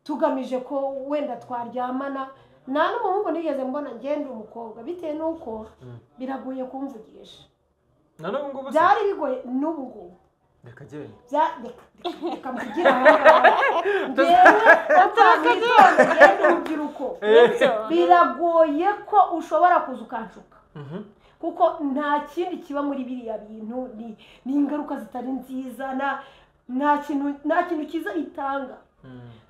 tugamije ko wenda twaryamana. Nta n'umuhungu nigeze mbona ngenda umukobwa, bitewe nuko biragoye kumvugisha. Nano ngubu byari bigoye n'ubu ngubu. Reka genda. Reka mvugira urubyiruko. Biragoye ko ushobora kuza ukanshuka, kuko nta kindi kiba muri biriya bintu, ni ingaruka zitari nziza, nta kintu cyiza itanga.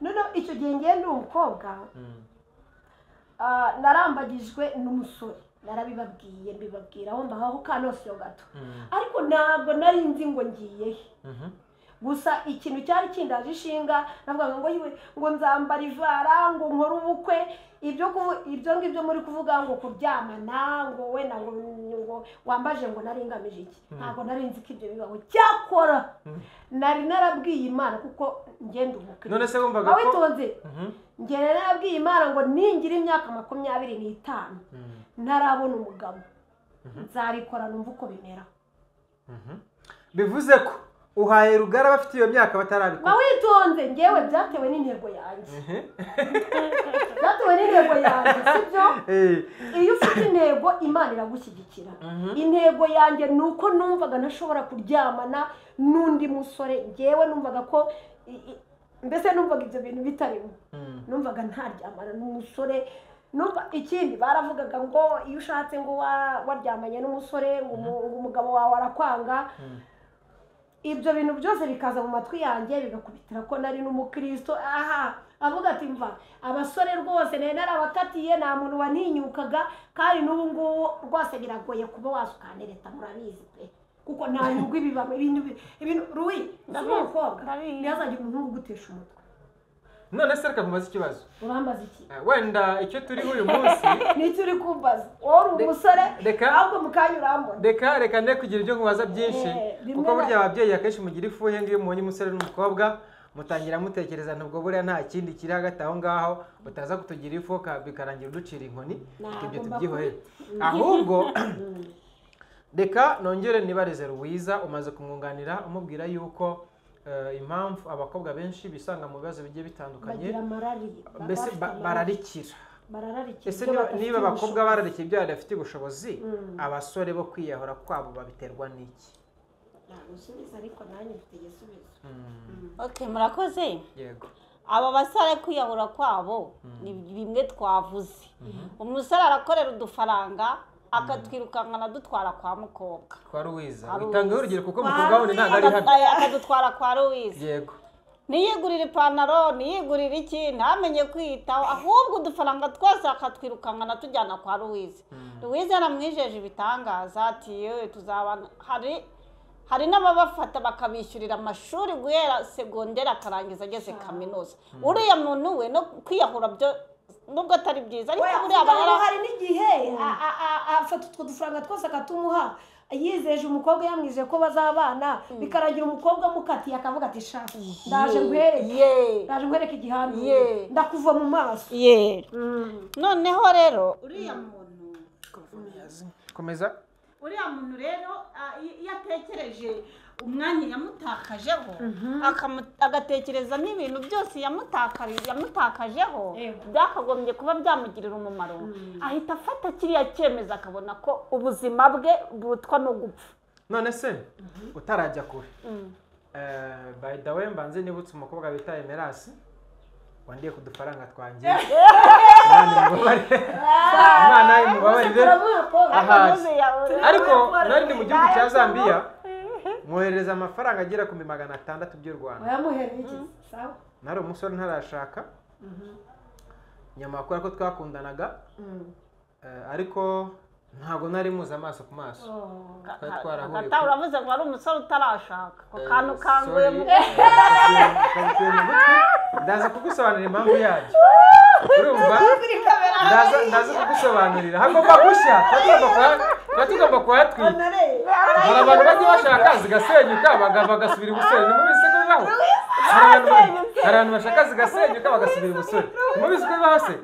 Noneho icyo gihe ngenda umukobwa, narambagijwe n'umusore, narabibabwiye mbibabwiraho mbaho kanosiyo gato, ariko ntabwo nari nzi ngo ngiye. Gusa ikintu cyari kindaje ishinga, navuga ngo yiwe ngo nzambara ivara, ngo nkore ubukwe, ibyo ngibyo muri kuvuga ngo kuryamana, ngo wenda ngo wambaje, ngo nari ngamije iki. Ntabwo nari nzi ko ibyo bibaho. Cyakora nari narabwiye Imana, kuko ngenda umukristo. None se wumvaga ko witonze, ngere narabwiye Imana ngo ningira imyaka 25 ntarabona umugabo, nzabikora numva uko bimera. Bivuze ko uhaye rugara bafite iyo myaka batarabikora. Witonze, ngewe byatewe n'intego yanjye. Byatewe n'intego yanjye, sibyo? Iyo ufite intego Imana iragushyigikira. Intego yanjye nuko numvaga ntashobora kuryamana n'undi musore. Ngewe numvaga ko mbese numvaga ibyo bintu bitarimo. Numvaga ntaryamana n'umusore. Numva ikindi baravugaga ngo iyo ushatse ngo waryamanye n'umusore ngo umugabo wawe arakwanga. Ibyo bintu byose bikaza mu matwi yanjye, bigakubitira ko nari n'umukristo. Avuga ati mva, abasore rwose narabakatiye, nta muntu wantinyukaga, kandi n'ubu ngubu rwose biragoye kuba wasukanereta, murabizi pe, kuko nta nyungu ibibamo. Ibintu Ruyi, n'umukobwa ntiyazajya umuhungu gutesha umutwe. none se reka nkubaze ikibazo urambaza iki wenda icyo turiho uyu munsi n'icyo uri kumbaza wowe uri umusore ahubwo mu kanya urambona reka ne kugira ibyo nkubaza byinshi kuko burya ababyeyi akenshi mugira ifuhe nk'iyo mubonye umusore n'umukobwa mutangira mutekereza ntabwo buriya nta kindi kiri hagati aho ngaho utaza kutugira ifu bikarangira uducira inkoni ibyo tubyihorere ahubwo reka nongere nibarize Louise umaze kumwunganira umubwira yuko impamvu abakobwa benshi bisanga mu bibazo bigiye bitandukanye mbese bararikira ese niba abakobwa bararikiye ibyo badafite ubushobozi abasore bo kwiyahura kwabo babiterwa n'iki gusubiza ariko nanjye mfite igisubizo okay murakoze yego aba basare kwiyahura kwabo ni bimwe twavuze umusore arakorera udufaranga akatwirukankana dutwara kwa mukobwa kwa Louise bitangaho urugero kuko mukobwa we ntabwo ari hano akadutwara kwa Louise yego niyigurira ipantaro niyigurira iki ntamenye kwiyitaho ahubwo udufaranga twose akatwirukankana tujyana kwa Louise Louise yaramwijeje ibitangaza ati yewe tuzabana hari n'ababafata bakabishyurira amashuri guhera segonderi akarangiza ageze kaminuza uriya muntu we no kwiyahura byo nubwo atari byiza ariko buriya hari n'igihe afata utwo dufaranga twose akatumuha yizeje umukobwa yamwije ko bazabana bikarangira umukobwa mukatiye akavuga ati sha ndaje nkwereke igihamya ndakuva mu maso noneho rero uriya muntu komeza uriya muntu rero iyo atekereje umwanya yamutakajeho agatekereza n'ibintu byose yamutakajeho byakagombye kuba byamugirira umumaro ahita afata kiriya cyemezo akabona ko ubuzima bwe burutwa no gupfa none se utarajya kure by the way mbanze nibutse umukobwa bita Emerasi wandiye ku dufaranga twanjye Imana imubabarire ariko nari ndi mu gihugu cya Zambia mwohereza amafaranga agera ku 600 by'u Rwanda wayamuhereye iki sawa nari umusore ntarashaka nyuma kubera ko twakundanaga ariko ntabwo nari muzi amaso ku maso kata uravuze ngo ari umusore utarashaka ko kantu kanguye mu ndaza kugusobanurira impamvu yabyo urumva ndaza kugusobanurira hagomba gushya tugomba kuhatwika hari abantu bajya bashaka zigasenyuka bagasubira ibusore nimubise ko bibaho hari abantu bashaka zigasenyuka bagasubira ibusore nimubise ko bibaho se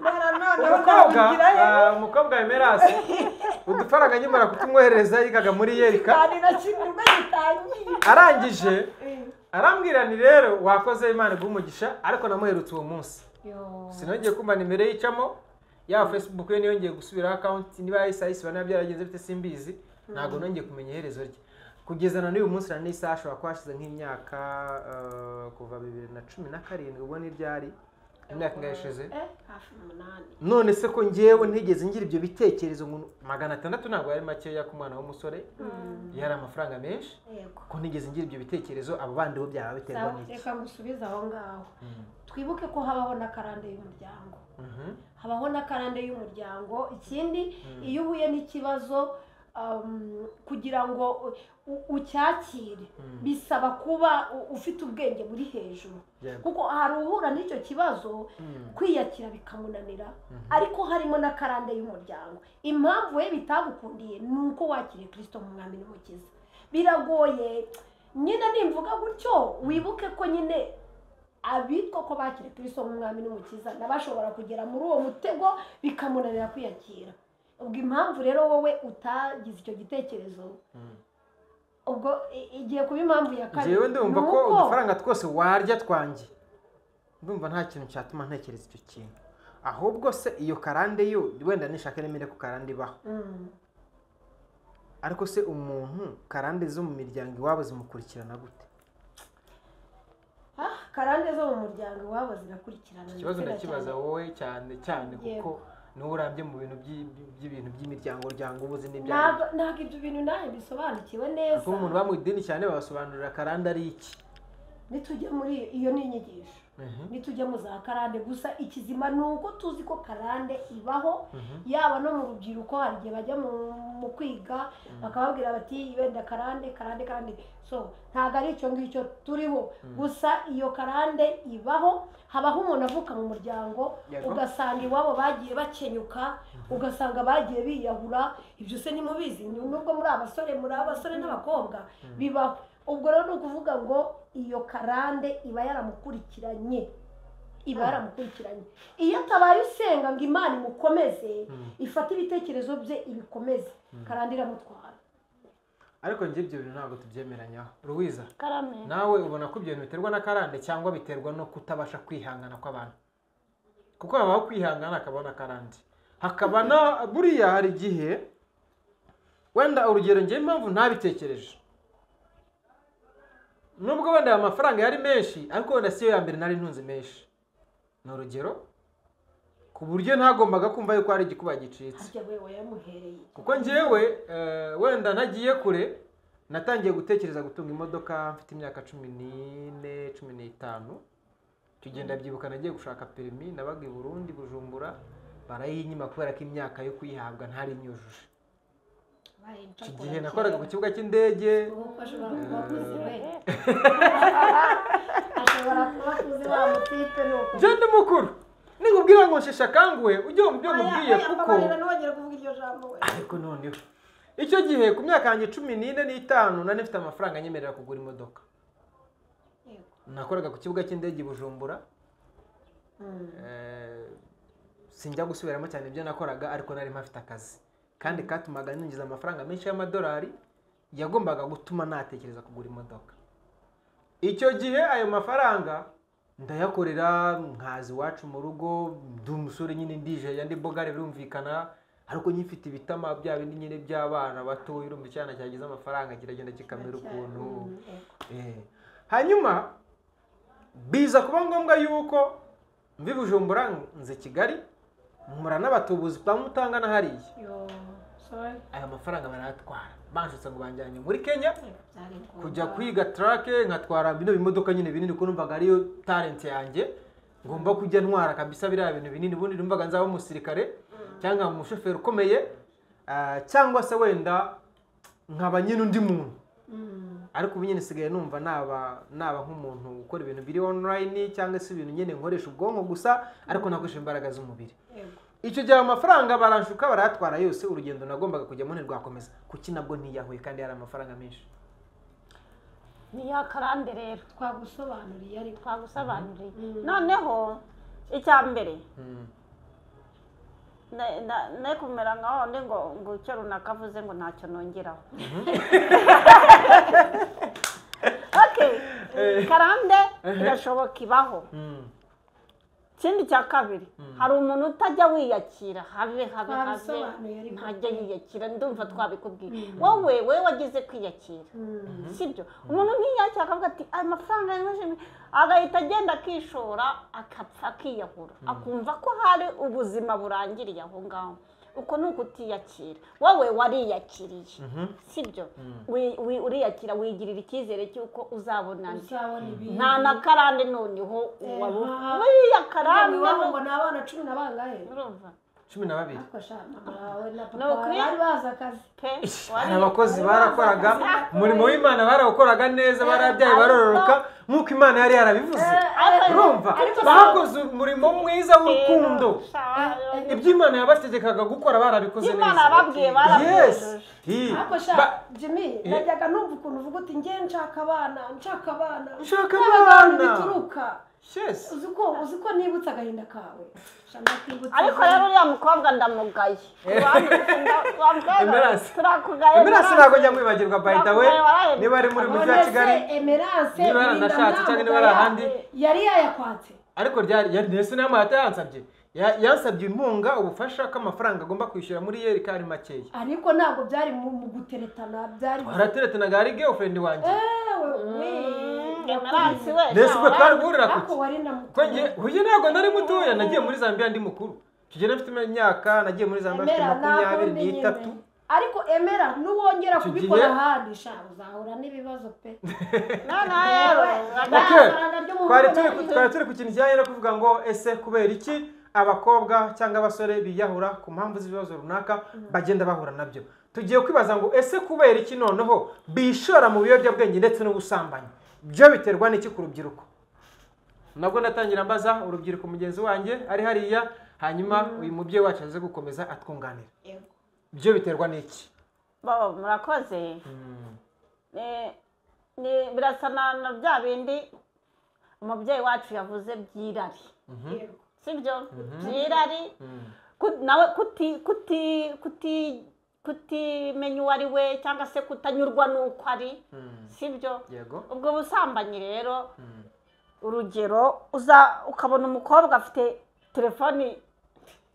umukobwa Emerasi udufaranga nyamara kutumwohereza yigaga muri Yerika arangije arambwira ni rero wakoze Imana guumugisha ariko namuherutse uwo munsi sinongeye kumva nimero yicamo ya Facebook ye niyongeye gusubiraho account niba yayisayisiba nabyaragenze bite simbizi ntago nongeye kumenya iherezo rye kugeza na n'uyu munsi na n'isaha ashobora kwashize nk'imyaka kuva 2017 ubwo ni ryari imyaka ngayishize none se ko ngewe ntigeze ngira ibyo bitekerezo ngo 600 ntabwo yari makeya ku mwana w'umusore yari amafaranga menshi ko ntigeze ngira ibyo bitekerezo abo bandi bo byaba biterwa n'iki reka ngusubize aho ngaho twibuke ko habaho n'akarande y'umuryango habaho n'akarande y'umuryango ikindi iyo uhuye n'ikibazo kugira ngo ucyakire bisaba kuba ufite ubwenge buri hejuru kuko hari uhura n'icyo kibazo kwiyakira bikamunanira ariko harimo n'akarande y'umuryango impamvu we bitagukundiye ni uko wakiriye Kristo mu mwami n'umukiza biragoye nyine nimvuga gutyo wibuke ko nyine abitwa ko bakiriye Kristo mu mwami n'umukiza nabashobora kugera muri uwo mutego bikamunanira kwiyakira ubwo impamvu rero wowe utagize icyo gitekerezo ubwo igiye kuba impamvu ya kabiri jewe ndumva ko udufaranga twose warya twanjye ndumva nta kintu cyatuma ntekereza icyo kintu ahubwo se iyo karande yo wenda nishaka nemere ko karande baho ariko se umuntu karande zo mu miryango iwabo zimukurikirana gute karande zo mu muryango iwabo zirakurikirana ikibazo ndakibaza wowe cyane cyane kuko n'urambye mu bintu by'ibintu by'imiryango ryango ubuzi ntabwo ibyo bintu nawe bisobanukiwe neza kuko umuntu bamwe idini cyane babasobanurira karande ari iki nitujya muri iyo ni inyigisho nitujya mu za karande gusa ikizima ni uko tuzi ko karande ibaho yaba no mu rubyiruko hari igihe bajya mu kwiga bakababwira bati wenda karande so ntabwo ari icyo ngicyo turiho gusa iyo karande ibaho habaho umuntu avuka mu muryango ugasanga iwabo bagiye bakenyuka ugasanga bagiye biyahura ibyo se ntimubizi nubwo muri abasore n'abakobwa bibaho ubwo rero ni ukuvuga ngo iyo karande iba yaramukurikiranye iyo atabaye usenga ngo Imana imukomeze ifate ibitekerezo bye ibikomeze karande iramutwara ariko njye ibyo bintu ntabwo tubyemeranyaho Ruwiza nawe ubona ko ibyo bintu biterwa na karande cyangwa biterwa no kutabasha kwihangana kw'abantu kuko habaho kwihangana hakaba na karande hakaba na buriya hari igihe wenda urugero njye impamvu ntabitekereje nubwo wenda aya mafaranga yari menshi ariko wenda siyo ya mbere nari ntunze menshi ni urugero ku buryo ntagombaga kumva yuko hari igikuba gicitse kuko njyewe wenda ntagiye kure natangiye gutekereza gutunga imodoka mfite imyaka 14 15 tugenda byibuka nagiye gushaka perimi nabaga i Burundi Bujumbura barayinyima kubera ko imyaka yo kuyihabwa ntari myujuje igihe nakoraga ku kibuga cy'indege jende mukuru nikubwira ngo nshesha kanguhe ujye mu byo mubwiye kuko ariko noneho icyo gihe ku myaka yanjye 14 n'itanu nari mfite amafaranga nyemerera kugura imodoka nakoraga ku kibuga cy'indege i Bujumbura sinjya gusubiramo cyane ibyo nakoraga ariko nari mpafite akazi kandi katumaga ninjiza amafaranga menshi y'amadolari yagombaga gutuma natekereza kugura imodoka icyo gihe ayo mafaranga ndayakorera nkazi wacu mu rugo umusore nyine ndije yandi bogare birumvikana ariko nyifite ibitama bya bindi nyine by'abana bato urumva cyane cyagize amafaranga kiragenda kikamera ukuntu hanyuma biza kuba ngombwa yuko mvi Bujumbura nze Kigali mura n'abatubuzi bamutangana hariya aya mafaranga baratwara banshutse ngo banjyanye muri Kenya kujya kwiga truck nkatwara bino bimodoka nyine binini ko numvaga ariyo talent yanjye ngomba kujya ntwara kabisa biriya bintu binini ubundi numvaga nzaba umusirikare cyangwa umushoferi ukomeye cyangwa se wenda nkaba nyine undi muntu ariko ubu nyine sigaye numva naba nk'umuntu ukora ibintu biri online cyangwa se ibintu nyine nkoresha ubwonko gusa ariko nakoresha imbaraga z'umubiri icyo gihe amafaranga baranshuka barayatwara yose urugendo nagombaga kujyamo ntirwakomeza kuki nabwo ntiyahuye kandi yari amafaranga menshi ni ya karande rero twagusobanuriye noneho icya mbere ne kumera nkaho ndi ngo icyo runaka avuze ngo ntacyo nongeraho karande irashoboka ibaho ikindi cya kabiri hari umuntu utajya wiyakira habe ntajya yiyakira ndumva twabikubwiye wowe wagize kwiyakira sibyo umuntu ntiyakira akavuga ati aya mafaranga agahita agenda akishora akapfa akiyahura akumva ko hari ubuzima burangiriye aho ngaho uko ni ukutiyakira wowe wariyakiriye sibyo uriyakira wigirira icyizere cy'uko uzabona nta na karande noneho wariya karande ngo ni abana 10 na bangahe urumva 12 bari baza akazi abakozi barakoraga umurimo w'Imana barawukoraga neza barabyaye barororoka nk'uko Imana yari yarabivuze urumva bakoze umurimo mwiza w'urukundo ibyo Imana yabategekaga gukora barabikoze neza Imana yababwiye barabikoze ariko Jimmy najyaga numva ukuntu uvuga uti ngiye nshaka abana bituruka yes uziko nibutse agahinda kawe ariko rero uriya mukobwa ndamugaye Emerance ntabwo njya mwibagirwa by the way niba ari muri mujyi wa Kigali Emerance niba aranashatse cyangwa niba ari ahandi yari yayakwatse ariko yari nese nama yatayansabye yansabye impunga ubufasha k'amafaranga agomba kwishyura muri yeri kari makeya ariko ntabwo byari mu guteretana byari barateretanaga ari girlfriend wanjye Emerance we nese ubwo twari guhurira kuki huye ntabwo nari mutoya nagiye muri Zambia ndi mukuru kigera mfite imyaka nagiye muri Zambia mfite 23 ariko emera n'uwongera Icyo kubikora gihe- ahandi sha uzahura n'ibibazo pe twari turi ku kintu kijyanye no kuvuga ngo ese kubera iki abakobwa cyangwa abasore biyahura ku mpamvu z'ibibazo runaka bagenda bahura nabyo. Tugiye kwibaza ngo ese kubera iki noneho bishora mu biyobyabwenge ndetse n'ubusambanyi, byo biterwa n'iki ku rubyiruko? Nabwo ndatangira mbaza urubyiruko mugenzi wanjye ari hariya, hanyuma uyu mubyeyi wacu aze gukomeza atwunganira. Byo biterwa n'iki? murakoze. Birasa na bya bindi umubyeyi wacu yavuze by'irari, sibyo? By'irari nawe kutimenya uwo ari we cyangwa se kutanyurwa n'uko ari, sibyo? Ubwo busambanyi rero, urugero ukabona umukobwa afite telefoni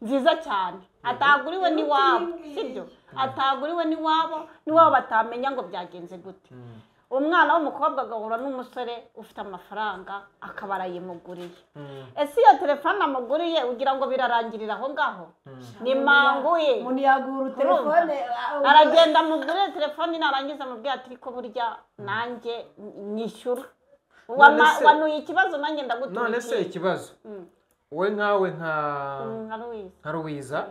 nziza cyane, ataguriwe n'iwabo, sibyo? Ataguriwe n'iwabo batamenya ngo byagenze gute. Umwana w'umukobwa agahura n'umusore ufite amafaranga akaba arayimuguriye. Ese iyo telefone amuguriye ugira ngo birarangirira aho ngaho? Ni manguye. Umuntu yagura telefone, aragenda amugurire telefone, narangiza amubwira ati ko burya nanjye nyishyura. Wanuye ikibazo nanjye ndagutuye. None se ikibazo wowe nkawe nka Louisa,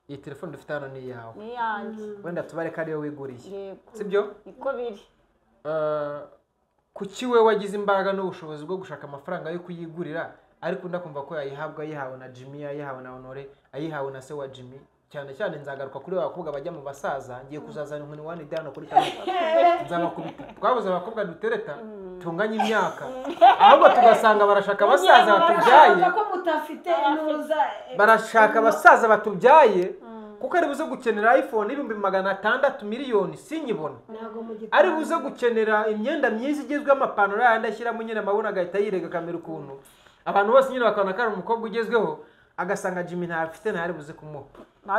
iyi telefone dufite hano ni iyawe. Ni yanjye. Wenda tubare ko ariyo wiguriye, Yego. sibyo? Niko biri. Kuki we wagize imbaraga n'ubushobozi bwo gushaka amafaranga yo kuyigurira, ariko ndakumva ko ayihawe na Jimmy, ayihawe na Honore, ayihawe na se wa Jimmy? Cyane cyane nzagaruka kuri abakobwa bajya mu basaza, ngiye kuzazana inkoni wani dano kuri kamera nzabakubita. Twabuze abakobwa dutereta tunganya imyaka, ahubwo tugasanga barashaka abasaza batubyaye, ko mutafite inuza, barashaka abasaza batubyaye kuko ari buze gukenera iPhone 600 miliyoni sinyibona, ari buze gukenera imyenda myiza igezwe amapantaro yandi ashyiramo nyine amabona agahita yirega kamera ukuntu abantu bose nyine bakabona ko ari umukobwa ugezweho, agasanga Jimmy ntafite ntari buze kumuha.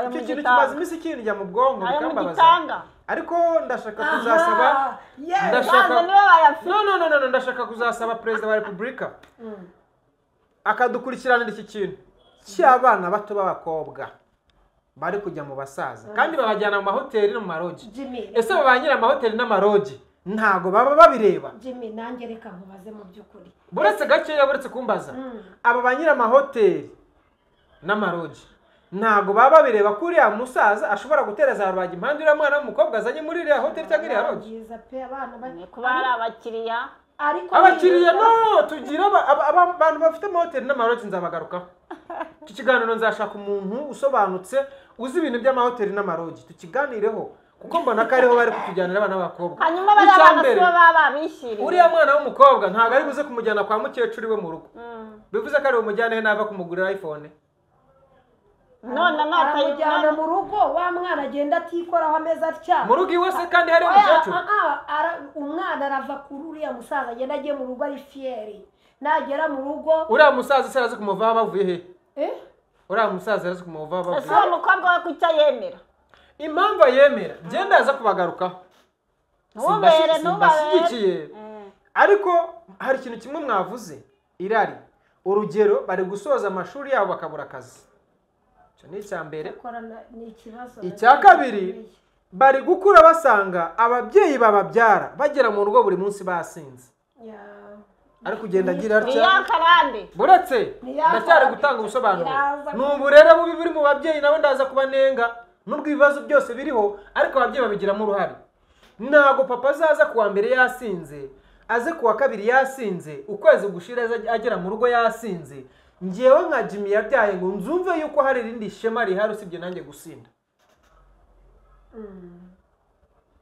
Icyo kintu kimaze iminsi kinjya mu bwonko bikambabaza, ariko ndashaka kuzasaba ndashaka kuzasaba Perezida wa Repubulika akadukurikiranira iki kintu cy'abana bato b'abakobwa bari kujya mu basaza kandi babajyana mu mahoteli no mu maroji. Ese babanyira amahoteli n'amaroji ntago baba babireba? Jimmy, nanjye reka nkubaze mu by'ukuri, buretse gakeya, buretse kumbaza, aba banyira amahoteli n'amaroji ntago baba babireba ko uriya musaza ashobora gutereza rubaga impande uriya mwana w'umukobwa azanye muri iriya hoteli cyangwa iriya roji? Kuba ari abakiriya, abakiriya no tugira abantu bafite amahoteli n'amaroji nzabagarukaho. Iki kiganiro nzashaka umuntu usobanutse uzi ibintu by'amahoteli n'amaroji tukiganireho, kuko mbona ko ariho bari kutujyanira abana b'abakobwa. hanyuma baba bishiriye uriya mwana w'umukobwa ntago ari buze kumujyana kwa mukecuru we mu rugo, bivuze ko ari umujyane he nava kumugurira iPhone. none aramujyana mu rugo, wa mwana agenda atikoraho ameza atya mu rugo iwe se kandi hari umukecuru. Umwana arava kuri uriya musaza agenda agiye mu rugo ari fieri, nagera mu rugo uriya musaza se arazi kumuvaho bavuye he? Uriya musaza arazi kumuvaho bavuye he? Ese uwo mukobwa we kucya yemera? Impamvu yemera genda aza kubagarukaho, simbashyigikiye, ariko hari ikintu kimwe mwavuze, irari. Urugero bari gusoza amashuri yabo bakabura akazi, icyo ni icya mbere. Icya kabiri, bari gukura basanga ababyeyi bababyara bagera mu rugo buri munsi basinze, ari kugenda agira atya. Buretse ndacyari gutanga ubusobanuro, ni uburere bubi buri mu babyeyi, nabo ndaza kubanenga nubwo ibibazo byose biriho, ariko ababyeyi babigiramo uruhare. Ntago papa azaza kuwa mbere yasinze, aze kuwa kabiri yasinze, ukwezi gushira agera mu rugo yasinze, ngewe nka Jimmy yabyaye ngo nzumve yuko hari irindi shema rihari usibye nanjye gusinda.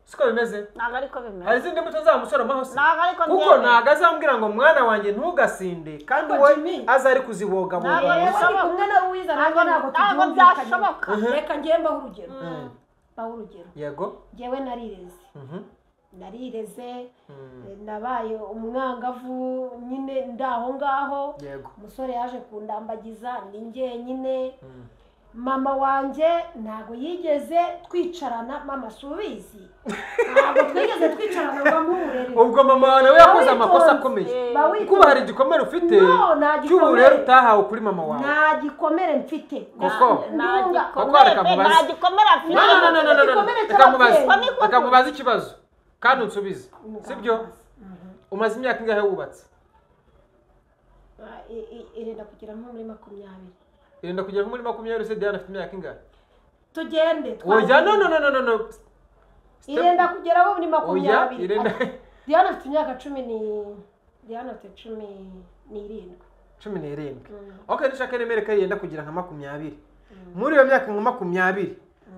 Siko bimeze? Ntago ariko bimeze. Hari izindi mbuto zamusoromaho se? Ntago ariko ndebe. Kuko ntago azambwira ngo mwana wanjye ntugasinde kandi we aza ari kuziboga boga. Ntago kumwe na Louisa ntago byashoboka. Reka ngiye mbaho urugero. Yego. Ngewe narireze nabaye umwangavu nyine ndaho ngaho. Umusore yaje kundambagiza ni njye nyine mama wanjye ntabwo yigeze twicarana mama subizi ntabwo twigeze twicarana ngo amurere ubwo mama wawe nawe yakoze amakosa akomeye kuba hari igikomere ufite cy'uburere utahawe kuri mama wawe nta gikomere mfite nta gikomere afite reka mubaze ikibazo kandi unsubize sibyo umaze imyaka ingahe wubatse irenda kugera nko muri 20 irenda kugera muri 20 se Diana afite imyaka ingahe tugende oya no irenda kugeraho muri 20 Diana afite imyaka 10 Diana afite 17 okay nishaka nemereka yenda kugira nka 20 muri iyo myaka nka 20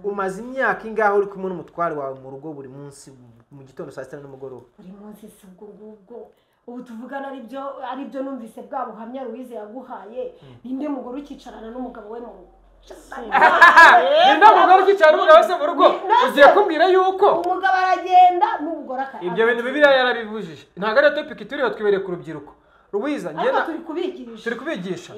umaze imyaka ingahe uri kumwe n'umutware wawe mu rugo buri munsi mu gitondo saa 6 n'umugoroba buri munsi ubwo ubu tuvugana ari byo numvise bwa buhamya Louise yaguhaye ninde mugore ukicarana n'umugabo we mu rugo ninde mugore ukicarana n'umugabo se mu rugo ugiye kumbwira yuko umugabo aragenda n'umugore akaba ibyo bintu Bibiliya yarabivujije ntago ari topic turiho twibereye ku rubyiruko Louise ngena turi kubigisha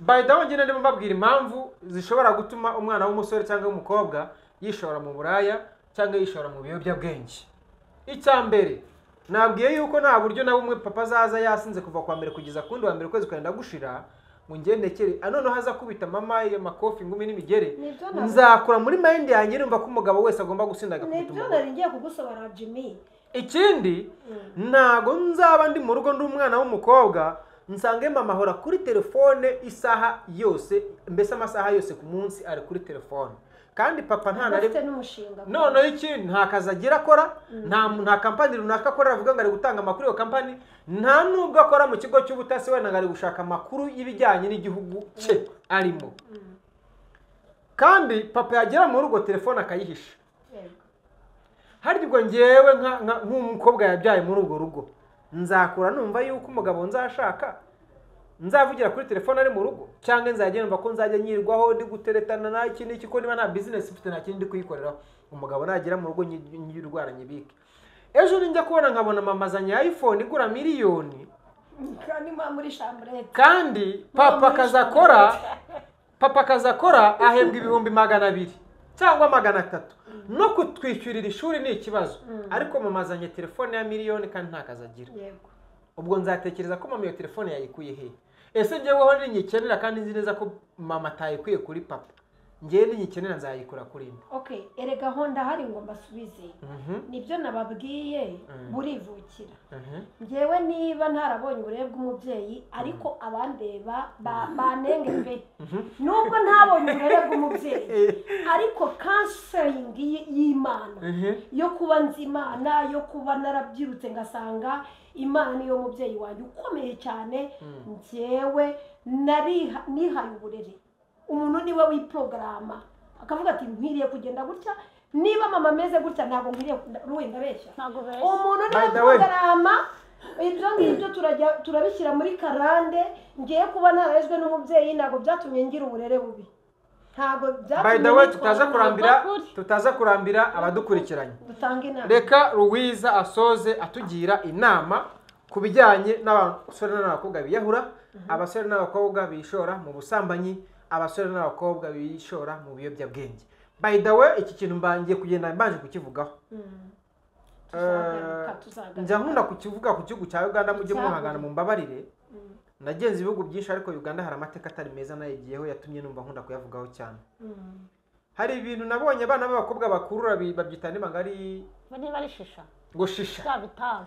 by the way ngena ndimo mbabwira impamvu zishobora gutuma umwana w'umusore cyangwa w'umukobwa yishora mu buraya cyangwa yishora mu biyobyabwenge icyambere nabwiye yuko nta buryo na bumwe papa azaza yasinze kuva kwa mbere kugeza kundi wa mbere kwezi kwenda gushira ngo ngendekere anoneho haza kubita mama ye makofi ngumi n'imigere nzakura muri mind yanjye numva ko umugabo wese agomba gusindaga kubita umugabo nibyo ngiye kugusobanura Jimmy ikindi ntago nzaba ndi mu rugo ndi umwana w'umukobwa nsange mama ahora kuri telefone isaha yose mbese amasaha yose ku munsi ari kuri telefone kandi papa nta nari none ikindi nta kazi agira akora nta kampani runaka akora avuga ngo ari gutanga amakuru yo kampani nta nubwo akora mu kigo cy'ubutasi wenda ngo ari gushaka amakuru y'ibijyanye n'igihugu cye arimo kandi papa yagera mu rugo telefone akayihisha hari ubwo ngewe nk'umukobwa yabyaye muri urwo rugo nzakura numva yuko umugabo nzashaka nzavugira kuri telefone ari mu rugo cyangwa nzajya numva ko nzajya nyirwaho ndi guteretana na iki n'iki ko niba nta business mfite nta kindi kuyikoreraho umugabo nagera mu rugo nyirwara nyibike ejo ninjya kubona nkabona mama azanye iPhone igura miliyoni kandi papa akazakora ahembwa ibihumbi 200 cyangwa 300 no kutwishyurira ishuri ni ikibazo ariko mama azanye telefone ya miliyoni kandi nta kazi agira ubwo nzatekereza ko mama iyo telefone yayikuye he ese njyeweho ninyikenera kandi nzi neza ko mama atayikuye kuri papa njyewe ninyikenera nzayikura kuri nde okay erega ho ndahari ngo mbasubize nibyo nababwiye burivukira njyewe niba ntarabonye uburere bw'umubyeyi ariko abandeba banenge pe nubwo ntabonye uburere bw'umubyeyi ariko counseling y'Imana yo kuba nzi Imana yo kuba narabyirutse ngasanga Imana niyo mubyeyi wanjye ukomeye cyane njyewe nihaye uburere umuntu niwe wiprograma akavuga ati nkwiriye kugenda gutya niba mama ameze gutya ntabwo nkwiriye ruwenda beshya umuntu niwe wiprograma ibyo ngibyo turabishyira muri karande ngiye kuba ntarezwe n'umubyeyi ntabwo byatumye ngira uburere bubi ntabwo by the way tutaza kurambira abadukurikiranye reka Louise asoze atugira inama ku bijyanye n'abasore n'abakobwa biyahura abasore n'abakobwa bishora mu busambanyi abasore n'abakobwa bishora mu biyobyabwenge by the way iki kintu mbangiye kugenda mbanje kukivugaho njya nkunda kukivuga ku gihugu cya Uganda mujye muhangana mu mbabarire nagenze ibihugu byinshi ariko Uganda hari amateka atari meza nayigiyeho yatumye numva nkunda kuyavugaho cyane hari ibintu nabonye abana b'abakobwa bakurura babyita n'imangari bari shisha ngo shisha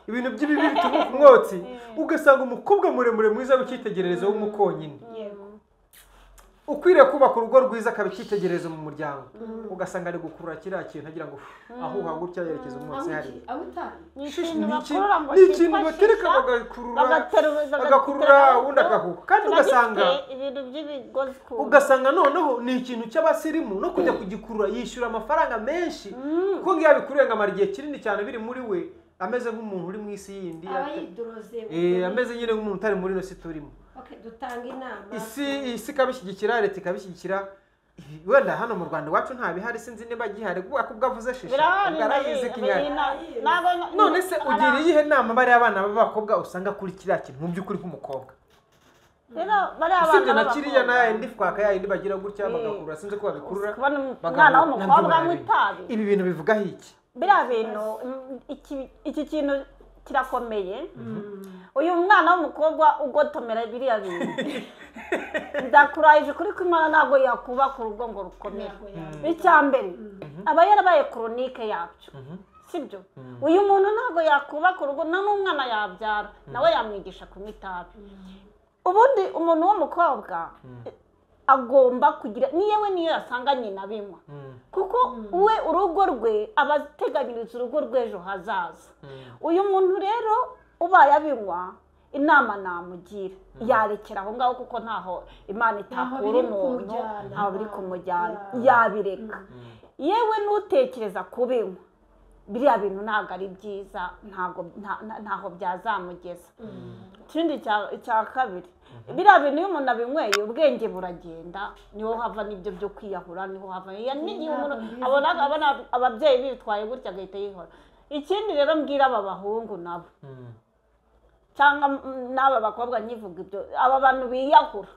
ibintu by'ibibi bituma ku mwotsi ugasanga umukobwa muremure mwiza w'icyitegererezo w'umukonyine ukwiriye kubaka urugo rwiza akabikitegererezo mu muryango ugasanga ari gukurura kiriya kintu agira ngo aho uhagutya yerekeza umwotsi hari ni ikintu batereka bagakurura ubundi agahuha kandi ugasanga noneho ni ikintu cy'abasirimu no kujya kugikurura yishyura amafaranga menshi kuko ngiyo abikuruye ngo amara igihe kinini cyane biri muri we ameze nk'umuntu uri mu isi yindi ameze nyine nk'umuntu utari muri ino si turimo dutanga inama isi ikabishyigikira leta ikabishyigikira wenda hano mu Rwanda iwacu nta bihari sinzi niba gihari kuko avuze shisha ngarayizi kinyari none se ugira iyihe nama bari abana b'abakobwa usanga kuri kiriya kintu mu by'ukuri nk'umukobwa rero bariya usibye abana na kiriya na yindi fwaka yindi bagira gutya bagakurura sinzi ko babikurura umwana w'umukobwa anywa itabi ibi bintu bivugaho iki biriya bintu iki kintu kirakomeye uyu mwana w'umukobwa ugotomera biriya bintu ndakurayije kuri ko imana ntabwo yakubaka urugo ngo rukomere icya mbere aba yarabaye koronike yabyo sibyo uyu muntu ntabwo yakubaka urugo n'umwana yabyara nawe yamwigisha kunywa itabi ubundi umuntu w'umukobwa agomba kugira niyo yasanga nyina binywa kuko we urugo rwe aba ateganyiriza urugo rw'ejo hazaza uyu muntu rero ubaye abinywa inama namugira yarekera aho ngaho kuko ntaho imana itakura umuntu ntaho biri kumujyana yabireka yewe n'utekereza kubinywa biriya bintu ntabwo ari byiza ntaho byazamugeza ikindi cya kabiri biriya bintu iyo umuntu abinyweye ubwenge buragenda niho hava n'ibyo byo kwiyahura niho hava n'igihe umuntu abona ababyeyi bitwaye gutya agahita yihora ikindi rero mbwira aba bahungu nabo cyangwa n'aba bakobwa nyivuga ibyo aba bantu biyahura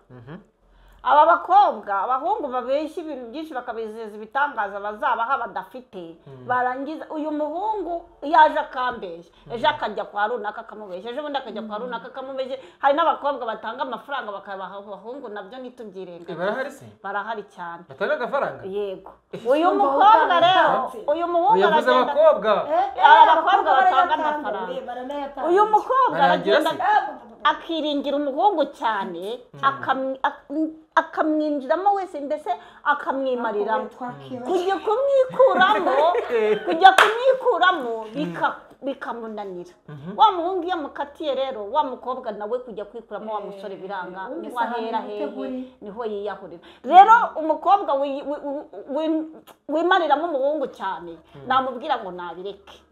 aba bakobwa abahungu babeshya ibintu byinshi bakabizeza ibitangaza bazabaha badafite barangiza uyu muhungu yaje akambeshya ejo akajya kwa runaka akamubeshya ejo bundi akajya kwa runaka akamubeshya hari n'abakobwa batanga amafaranga bakabaha abahungu nabyo ntitubyirengagize barahari cyane batanga agafaranga yego uyu mukobwa rero uyu muhungu yavuze abakobwa abakobwa batanga amafaranga uyu mukobwa aragenda akiringira umuhungu cyane akamwinjiramo wese mbese akamwimariramo kujya kumwikuramo bikamunanira wa muhungu iyo amukatiye rero wa mukobwa nawe kujya kwikuramo wa musore biranga niho ahera hehe niho yiyahurira rero umukobwa wimariramo umuhungu cyane namubwira ngo nabireke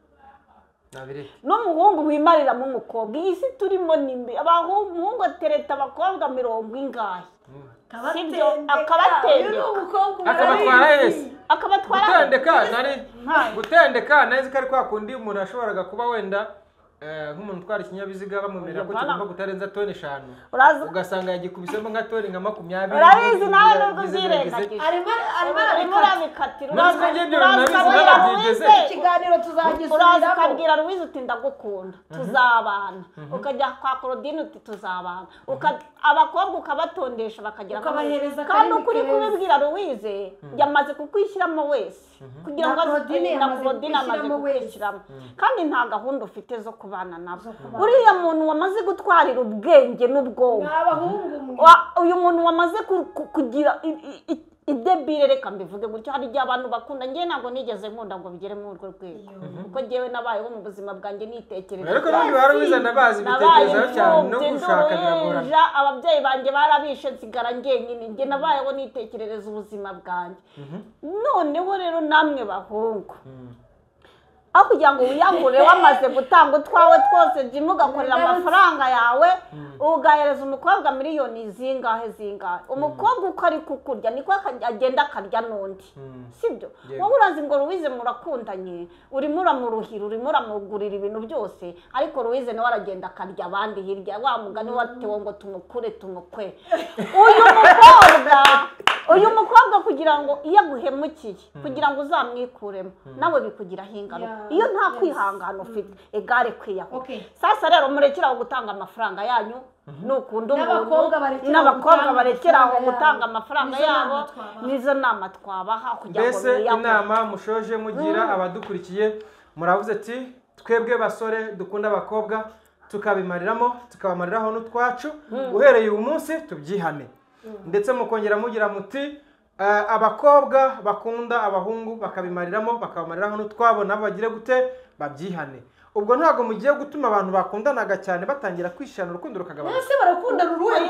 n'umuhungu wimariramo umukobwa iyi si turimo nimbi umuhungu atereta abakobwa mirongo ingahe sibyo akabatwara hese gutendeka nari ko ari kwa kundi umuntu ashoboraga kuba wenda nk'umuntu utwara ikinyabiziga bamwemerera ko kigomba kutarenza toni 5 ugasanga yagikubisemo nka toni nka 20 urabizi nawe nubwo uzirengagije arimo arabikatira ikiganiro tuzagisubiramo uraza ukabwira Louise uti ndagukunda tuzabana ukajya kwa Claudine uti tuzabana abakobwa ukabatondesha bakagira kandi ukuri kubibwira Louise yamaze kukwishyiramo wese kugira ngo na Claudine amaze kukwishyiramo kandi nta gahunda ufite zo kubana nabo uriya muntu wamaze gutwarira ubwenge n'ubwonko uyu muntu wamaze kugira idebire reka mbivuge gutyo hari igihe abantu bakunda ngiye ntabwo nigeze nkunda ngo bigere muri urwo rwego kuko ngewe nabayeho mu buzima bwanjye nitekereza ariko n'undi warabiza nabazi bitekerezaho cyane no gushaka biragorana ababyeyi banjye barabishe nsigara ngenyine nge nabayeho nitekerereza ubuzima bwanjye noneho rero namwe bahungu aho kugira ngo wiyangure wamaze gutanga utwawe twose jimu ugakorera amafaranga yawe ugahereza umukobwa miliyoni zingahe umukobwa uko ari kukurya niko agenda akarya n'undi sibyo wowe urazi ngo Louise murakundanye urimo uramuruhira urimo uramugurira ibintu byose ariko Louise nawe aragenda akarya abandi hirya wa mugani watewe ngo tumukure tumukwe uyu mukobwa kugira ngo iyo aguhemukiye kugira ngo uzamwikuremo nawe bikugiraho ingaruka iyo nta kwihangana ufite egare kwiyaho sasa rero murekeraho gutanga amafaranga yanyu nukunda umuntu n'abakobwa barekeraho gutanga amafaranga yabo nizo nama twabaha kugira ngo mbese inama mushoje mugira abadukurikiye muravuze ati twebwe basore dukunda abakobwa tukabimariramo tukabamariraho n'utwacu uhereye uyu munsi tubyihane ndetse mukongera mugira muti abakobwa bakunda abahungu bakabimariramo bakabamariraho n'utwabo nabo bagire gute babyihane ubwo ntabwo mugiye gutuma abantu bakundanaga cyane batangira kwishana urukundo rukagabanuka ese barakundana uruhe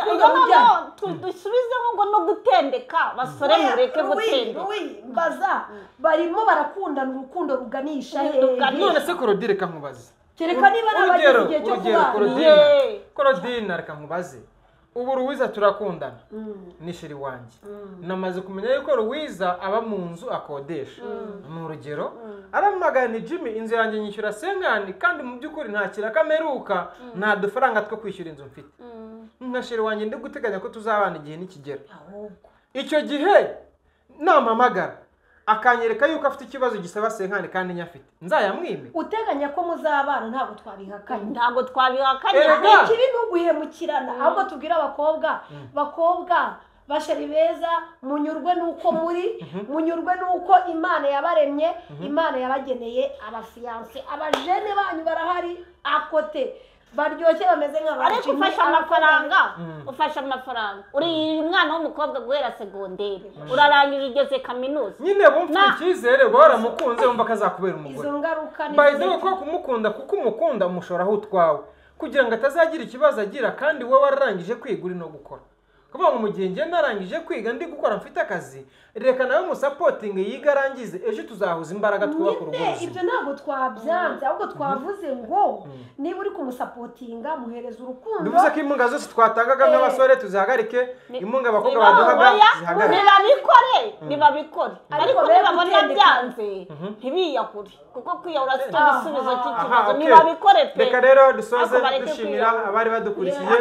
dusubizeho ngo no gutendeka basore mureke gutendeka baza barimo barakundana urukundo ruganisha none se Claudine reka nkubaze kereka niba nabagize igihe cyo kubana Claudine reka nkubaze ubu Louise turakundana ni sheri wanjye namaze kumenya yuko Louise aba mu nzu akodesha mu rugero aramagana Jimmy inzu yanjye nyishyura senkani kandi mu by'ukuri nta kirakameruka nta dufaranga two kwishyura inzu mfite nka sheri wanjye ndi guteganya ko tuzabana igihe nikigera ahubwo icyo gihe nampamagara akanyereka yuko afite ikibazo gisaba senkani kandi nyafite nzayamwime. uteganya ko muzabana ntabwo twabihakanye ntabwo twabihakanye Erega. ikibi ni uguhemukirana ahubwo tubwire bakobwa bashari beza munyurwe nuko muri munyurwe nuko Imana yabaremye Imana yabageneye abafiyanse abajene banyu barahari akote baryoshye bameze ariko ufasha amafaranga uri umwana w'umukobwa guhera segonderi urarangije ugeze kaminuza nyine bumva icyizere waramukunze wumva akazakubera umugore. izo ngaruka by the way ko kumukunda kuko umukunda umushora utwawe kugira ngo atazagira ikibazo agira kandi wowe wararangije kwiga uri no gukora. Kuvuga ngo mu gihe njye narangije kwiga ndi gukora mfite akazi reka nawe musapotinge yiga arangize ejo tuzahuza imbaraga twubaka urugo ruzima. ibyo ntabwo twabyanze ahubwo twavuze ngo niba uri kumusapotinga muhereza urukundo. bivuze ko impunga zose twatangaga nk'abasore tuzihagarike impunga abakobwa baduhaga zihagarike. nibabikore ariko nibabona byanze ntibiyakure kuko kwiyahura si cyo gisubizo cy'ikibazo. nibabikore pe. reka rero dusoze dushimira abari badukurikiye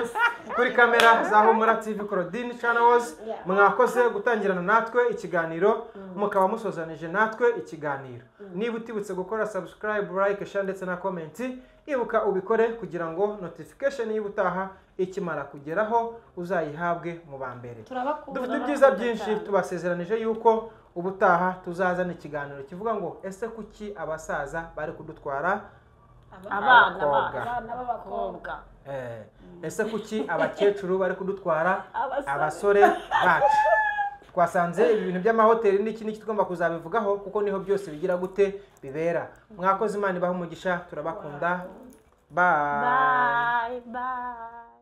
kuri kamera za Humura TV Claudine Channels. mwakoze gutangirana natwe ikiganiro mukaba musozanije natwe ikiganiro. niba utibutse gukora subscribe, like, share ndetse na comment ibuka ubikore kugira ngo notification y'ubutaha ikimara kugeraho uzayihabwe mu bambere. dufite ibyiza byinshi tubasezeranije yuko ubutaha tuzazana ikiganiro kivuga ngo ese kuki abasaza bari kudutwara abana b'abakobwa ese kuki abakecuru bari kudutwara abasore bacu. twasanze ibintu by'amahoteli n'iki tugomba kuzabivugaho kuko niho byose bigira gute bibera. mwakoze Imana ibaha umugisha turabakunda. Bye. Bye.